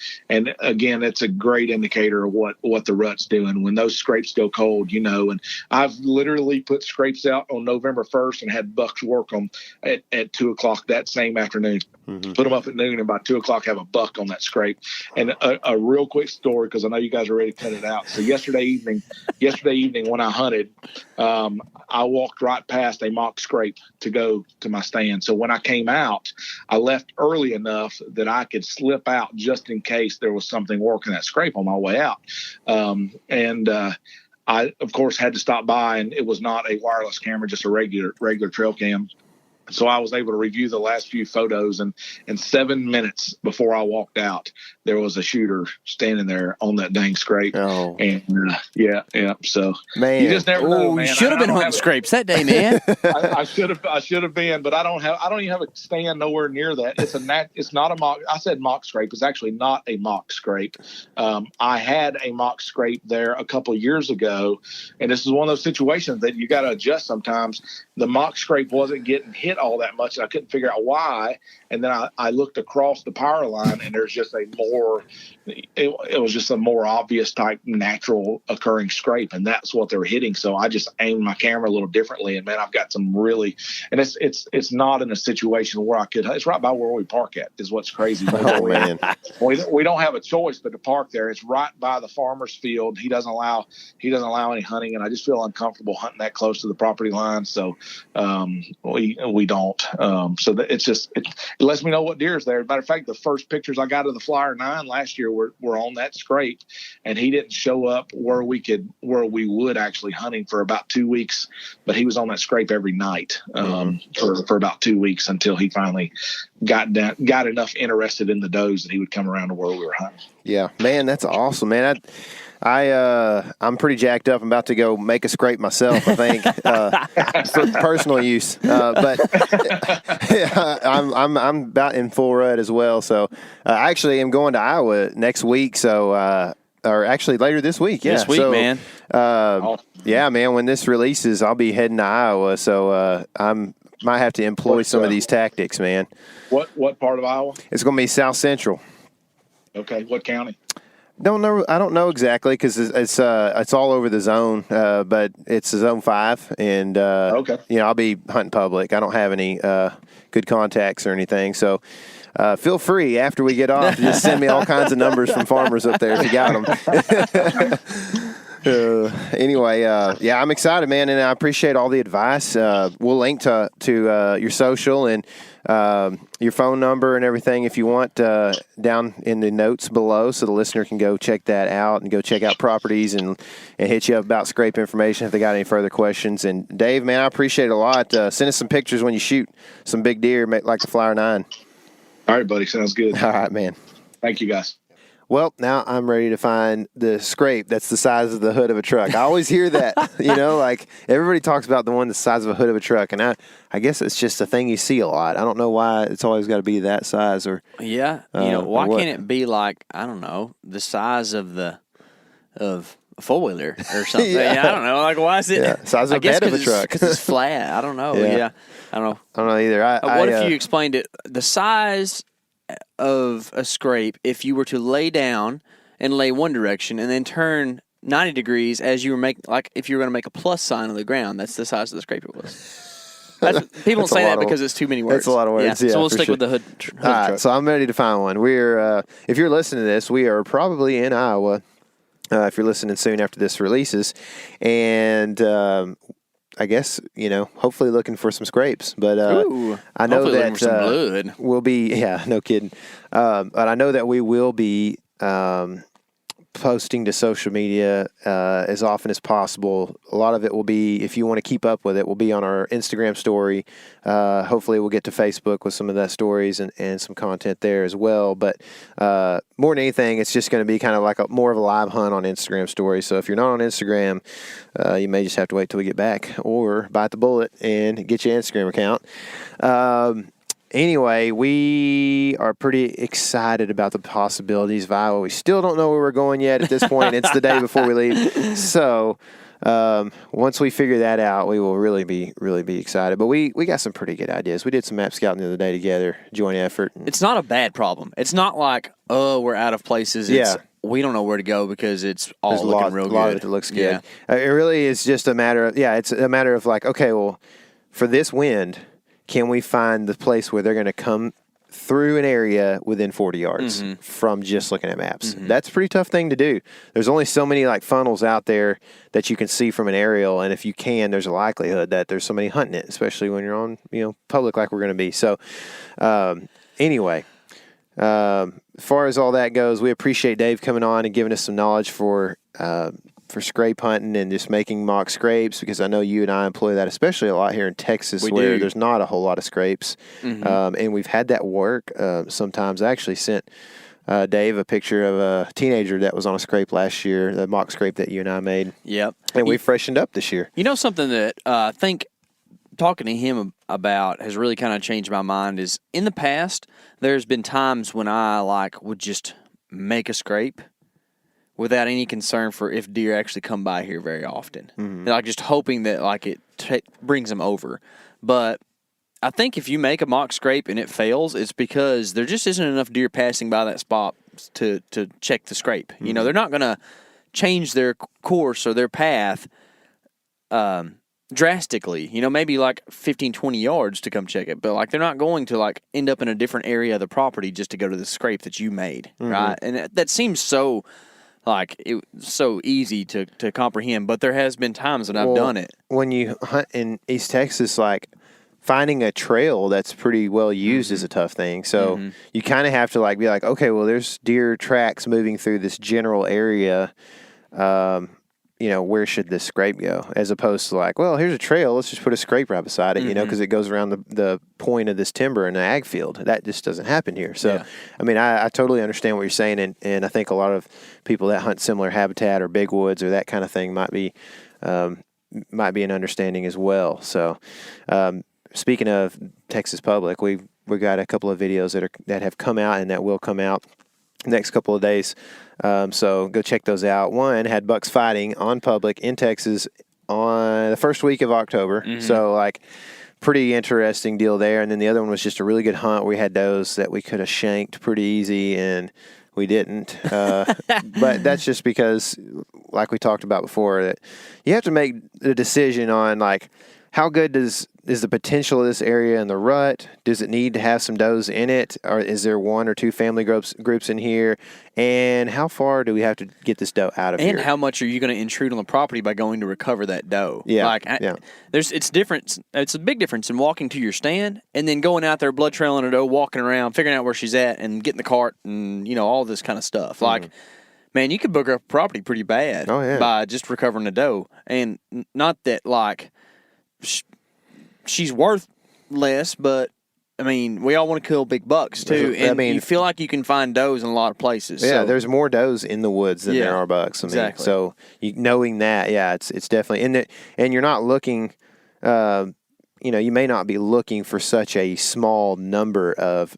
again, it's a great indicator of what the rut's doing when those scrapes go cold, you know. And I've literally put scrapes out on November 1st and had bucks work them at 2:00 that same afternoon. Mm-hmm. Put them up at noon, and by 2:00 have a buck on that scrape. And a real quick story, because I know you guys are ready to cut it out. So yesterday evening when I hunted, I walked right past a mock scrape to go to my stand. So when I came out, I left early enough that I could slip out just in case there was something working that scrape on my way out. I, of course, had to stop by, and it was not a wireless camera, just a regular trail cam. So I was able to review the last few photos, and 7 minutes before I walked out, there was a shooter standing there on that dang scrape. Oh. And yeah. So man, you just never know, man. You should have been hunting scrapes that day, man. I should have been, but I don't even have a stand nowhere near that. It's not a mock. I said mock scrape. It's actually not a mock scrape. I had a mock scrape there a couple of years ago, and this is one of those situations that you got to adjust sometimes. The mock scrape wasn't getting hit all that much, and I couldn't figure out why. And then I looked across the power line, and there's just it was just a more obvious type natural occurring scrape, and that's what they were hitting. So I just aimed my camera a little differently, and man, I've got some really, and it's not in a situation where it's right by where we park at is what's crazy. Oh, man. We don't have a choice but to park there. It's right by the farmer's field. He doesn't allow any hunting, and I just feel uncomfortable hunting that close to the property line. So we don't. So it lets me know what deer is there. As a matter of fact, the first pictures I got of the Flyer 9 last year were on that scrape, and he didn't show up where we would actually hunting for about 2 weeks, but he was on that scrape every night for about 2 weeks until he finally got enough interested in the does that he would come around to where we were hunting. Yeah, man, that's awesome, man. I'm pretty jacked up. I'm about to go make a scrape myself, I think, for personal use. But I'm about in full rut as well. So I actually am going to Iowa next week. So or actually later this week. Yeah, this week, so, man. Yeah, man. When this releases, I'll be heading to Iowa. So might have to employ some of these tactics, man. What part of Iowa? It's going to be South Central. Okay, what county? Don't know. I don't know exactly because it's all over the zone, but it's Zone 5, and okay. You know, I'll be hunting public. I don't have any good contacts or anything, so feel free after we get off to just send me all kinds of numbers from farmers up there if you got them. Anyway, yeah, I'm excited, man, and I appreciate all the advice. We'll link to your social and your phone number and everything if you want down in the notes below, so the listener can go check that out and go check out properties and hit you up about scrape information if they got any further questions. And Dave, man, I appreciate it a lot. Send us some pictures when you shoot some big deer, like the Flyer 9. All right, buddy. Sounds good. All right, man. Thank you, guys. Well, now I'm ready to find the scrape that's the size of the hood of a truck. I always hear that, you know, like everybody talks about the one the size of a hood of a truck, and I guess it's just a thing you see a lot. I don't know why it's always got to be that size, or yeah, you know, why can't it be like, I don't know, the size of a four-wheeler or something? Yeah. I don't know, like why is it size of a bed of a truck? Because it's flat. I don't know. Yeah. I don't know. I don't know either. What if you explained it? The size of a scrape, if you were to lay down and lay one direction and then turn 90 degrees as you were making, like if you were going to make a plus sign on the ground, that's the size of the scrape it was. People don't say that because it's too many words. It's a lot of words. Yeah, so we'll for stick sure. with the hood All right, truck. so I'm ready to find one. We're if you're listening to this, we are probably in Iowa. If you're listening soon after this releases, and I guess hopefully looking for some scrapes. But Ooh, I know hopefully that looking for some blood. we'll be. Yeah, no kidding. But I know that we will be posting to social media as often as possible. A lot of it will be, if you want to keep up with it, will be on our Instagram story. Hopefully we'll get to Facebook with some of that stories and some content there as well. But more than anything, it's just going to be kind of like more of a live hunt on Instagram stories. So if you're not on Instagram, you may just have to wait till we get back or bite the bullet and get your Instagram account. Anyway, we are pretty excited about the possibilities of Iowa. We still don't know where we're going yet at this point. It's the day before we leave. So once we figure that out, we will really be excited. But we got some pretty good ideas. We did some map scouting the other day together, joint effort. It's not a bad problem. It's not like, we're out of places. It's, we don't know where to go because it's all looking real good. A lot of it looks good. Yeah. It really is just a matter of, it's a matter of like, okay, well, for this wind, can we find the place where they're going to come through an area within 40 yards from just looking at maps? That's a pretty tough thing to do. There's only so many like funnels out there that you can see from an aerial, and if you can, there's a likelihood that there's somebody hunting it, especially when you're on public like we're going to be. So anyway, as far as all that goes, we appreciate Dave coming on and giving us some knowledge for scrape hunting and just making mock scrapes, because I know you and I employ that especially a lot here in Texas where there's not a whole lot of scrapes. And we've had that work sometimes. I actually sent Dave a picture of a teenager that was on a scrape last year, the mock scrape that you and I made. Yep. And we freshened up this year. Something that I think talking to him about has really kind of changed my mind is in the past, there's been times when I would just make a scrape without any concern for if deer actually come by here very often. Like just hoping that it brings them over. But I think if you make a mock scrape and it fails, it's because there just isn't enough deer passing by that spot to check the scrape. They're not going to change their course or their path drastically. Maybe 15, 20 yards to come check it. But they're not going to end up in a different area of the property just to go to the scrape that you made, right? And that seems so... it's so easy to comprehend, but there has been times when I've done it. When you hunt in East Texas, finding a trail that's pretty well used is a tough thing. So you kind of have to be okay, well, there's deer tracks moving through this general area. Where should this scrape go? As opposed to well, here's a trail, let's just put a scrape right beside it, because it goes around the point of this timber in the ag field. That just doesn't happen here. So, I totally understand what you're saying, and I think a lot of people that hunt similar habitat or big woods or that kind of thing might be an understanding as well. So, speaking of Texas Public, we got a couple of videos that have come out and that will come out next couple of days. So go check those out. One had bucks fighting on public in Texas on the first week of October. So pretty interesting deal there. And then the other one was just a really good hunt. We had does that we could have shanked pretty easy and we didn't. But that's just because, like we talked about before, that you have to make the decision on how good is the potential of this area in the rut? Does it need to have some does in it? Or is there one or two family groups in here? And how far do we have to get this doe out of here? And how much are you going to intrude on the property by going to recover that doe? Yeah. It's different. It's a big difference in walking to your stand and then going out there blood trailing a doe, walking around, figuring out where she's at and getting the cart and, all this kind of stuff. Man, you could book up property pretty bad by just recovering a doe. And not that she's worth less, but we all want to kill big bucks too, and you feel like you can find does in a lot of places. Yeah, there's more does in the woods than there are bucks. Exactly. So knowing that, it's definitely and you're not looking. You may not be looking for such a small number of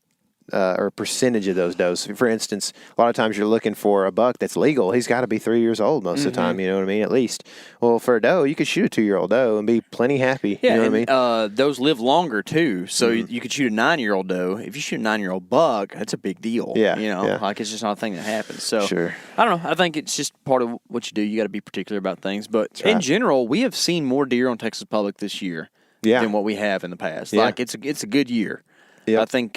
or percentage of those does. For instance, a lot of times you're looking for a buck that's legal. He's got to be 3 years old most of the time, you know what I mean, at least. Well, for a doe, you could shoot a 2-year-old doe and be plenty happy, you know what I mean? Those live longer, too, so you could shoot a 9-year-old doe. If you shoot a 9-year-old buck, that's a big deal. It's just not a thing that happens. So, sure. I don't know. I think it's just part of what you do. You got to be particular about things. But in general, we have seen more deer on Texas Public this year than what we have in the past. Yeah. Like, it's a good year. Yep. I think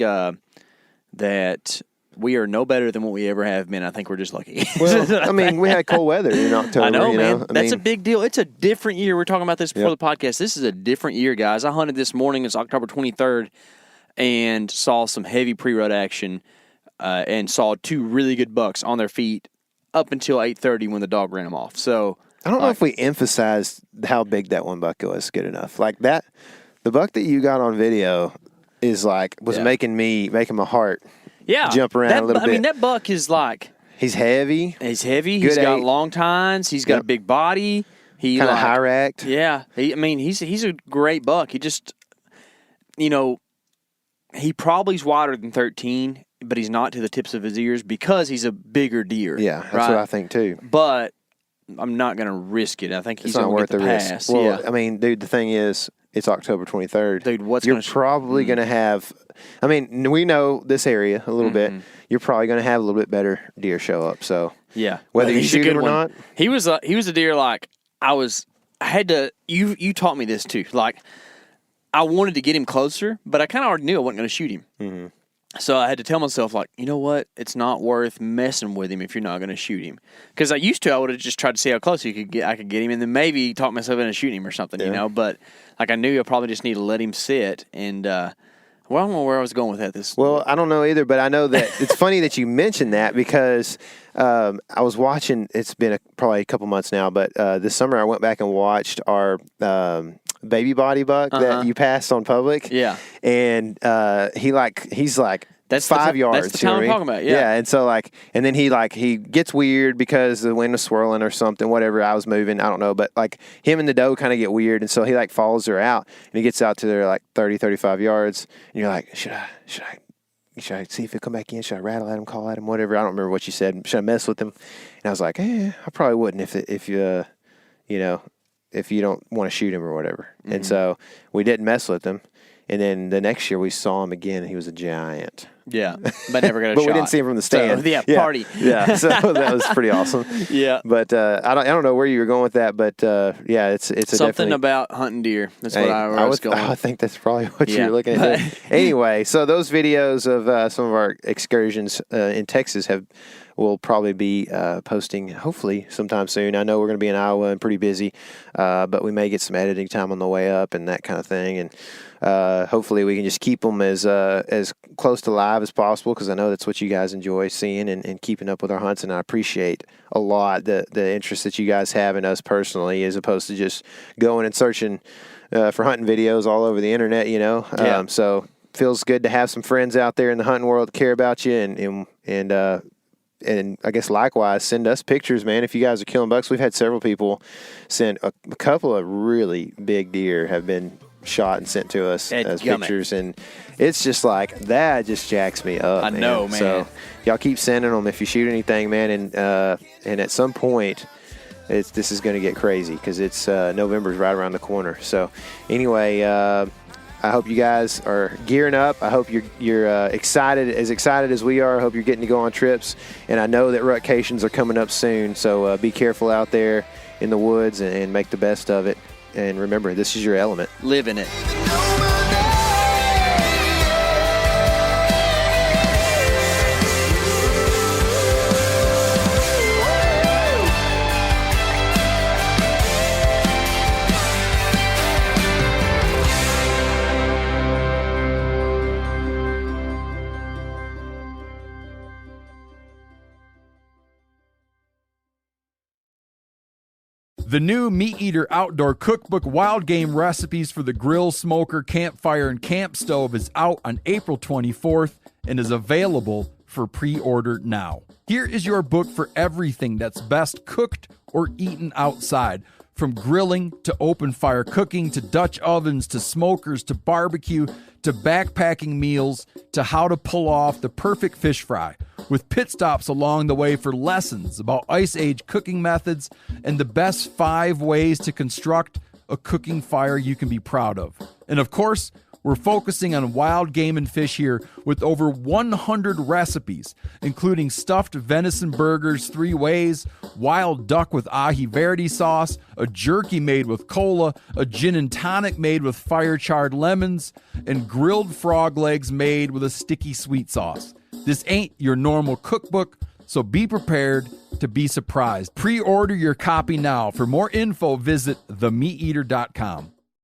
that we are no better than what we ever have been. I think we're just lucky. Well, I mean, we had cold weather in October. I know, man. I That's mean, a big deal. It's a different year. We're talking about this before Yep. the podcast. This is a different year, guys. I hunted this morning. It's October 23rd, and saw some heavy pre-rut action, and saw 2 really good bucks on their feet up until 8:30 when the dog ran them off. So I don't know if we emphasized how big that one buck was good enough. Like that, the buck that you got on video is like was making my heart jump around a little bit. I mean, that buck is like he's heavy. He's heavy. Good He's got eight. long tines. He's got a big body. He Kind of like, high racked. Yeah. He's a great buck. He just, he probably's wider than 13, but he's not to the tips of his ears because he's a bigger deer. Yeah, that's what I think too. But I'm not going to risk it. I think he's It's not going to worth get the risk. pass. Well, yeah. I mean, dude, the thing is, it's October 23rd. Dude, you're probably going to have? I mean, we know this area a little bit. You're probably going to have a little bit better deer show up. So yeah, whether you he's a shoot good him or one. not, he was a deer like I had to. You taught me this too. Like I wanted to get him closer, but I kind of already knew I wasn't going to shoot him. Mm-hmm. So I had to tell myself, like, you know what? It's not worth messing with him if you're not going to shoot him. Because I used to, I would have just tried to see how close I could get him, and then maybe talk myself into shooting him or something, But like I knew I probably just need to let him sit. And well, I don't know where I was going with that. Well, I don't know either, but I know that it's funny that you mentioned that because I was watching. It's been probably a couple months now, but this summer I went back and watched our baby body buck that you passed on public. Yeah, and he's like that's 5 yards. That's the time I'm talking about. Yeah, and so and then he gets weird because the wind was swirling or something. Whatever, I was moving. I don't know, but like him and the doe kind of get weird, and so he like follows her out, and he gets out to their like 30, 35 yards, and you're like, should I see if he'll come back in? Should I rattle at him, call at him, whatever? I don't remember what you said. Should I mess with him? And I was like, I probably wouldn't if you don't want to shoot him or whatever. Mm-hmm. And so we didn't mess with him. And then the next year we saw him again. And he was a giant. Yeah, but never got a but shot. We didn't see him from the stand. So, party. Yeah, so that was pretty awesome. Yeah, but I don't know where you were going with that, but it's a something about hunting deer. That's what I was going. I think that's probably what you're looking at. Anyway, so those videos of some of our excursions in Texas will probably be posting hopefully sometime soon. I know we're going to be in Iowa and pretty busy, but we may get some editing time on the way up and that kind of thing. And hopefully we can just keep them as close to live as possible because I know that's what you guys enjoy seeing and keeping up with our hunts. And I appreciate a lot the interest that you guys have in us personally as opposed to just going and searching for hunting videos all over the internet, Yeah. So feels good to have some friends out there in the hunting world that care about you and I guess likewise, send us pictures, man. If you guys are killing bucks, we've had several people send a couple of really big deer have been shot and sent to us as pictures, and it's just like that. Just jacks me up. I know, man. So y'all keep sending them if you shoot anything, man. And at some point, this is going to get crazy because it's November's right around the corner. So anyway. I hope you guys are gearing up. I hope you're excited as we are. I hope you're getting to go on trips. And I know that rutcations are coming up soon. So be careful out there in the woods and make the best of it. And remember, this is your element. Live in it. The new Meat Eater Outdoor Cookbook Wild Game Recipes for the Grill, Smoker, Campfire, and Camp Stove is out on April 24th and is available for pre-order now. Here is your book for everything that's best cooked or eaten outside. From grilling to open fire cooking to Dutch ovens to smokers to barbecue to backpacking meals to how to pull off the perfect fish fry, with pit stops along the way for lessons about Ice Age cooking methods and the best 5 ways to construct a cooking fire you can be proud of. And of course, We're focusing on wild game and fish here with over 100 recipes, including stuffed venison burgers 3 ways, wild duck with ahi verde sauce, a jerky made with cola, a gin and tonic made with fire-charred lemons, and grilled frog legs made with a sticky sweet sauce. This ain't your normal cookbook, so be prepared to be surprised. Pre-order your copy now. For more info, visit themeateater.com.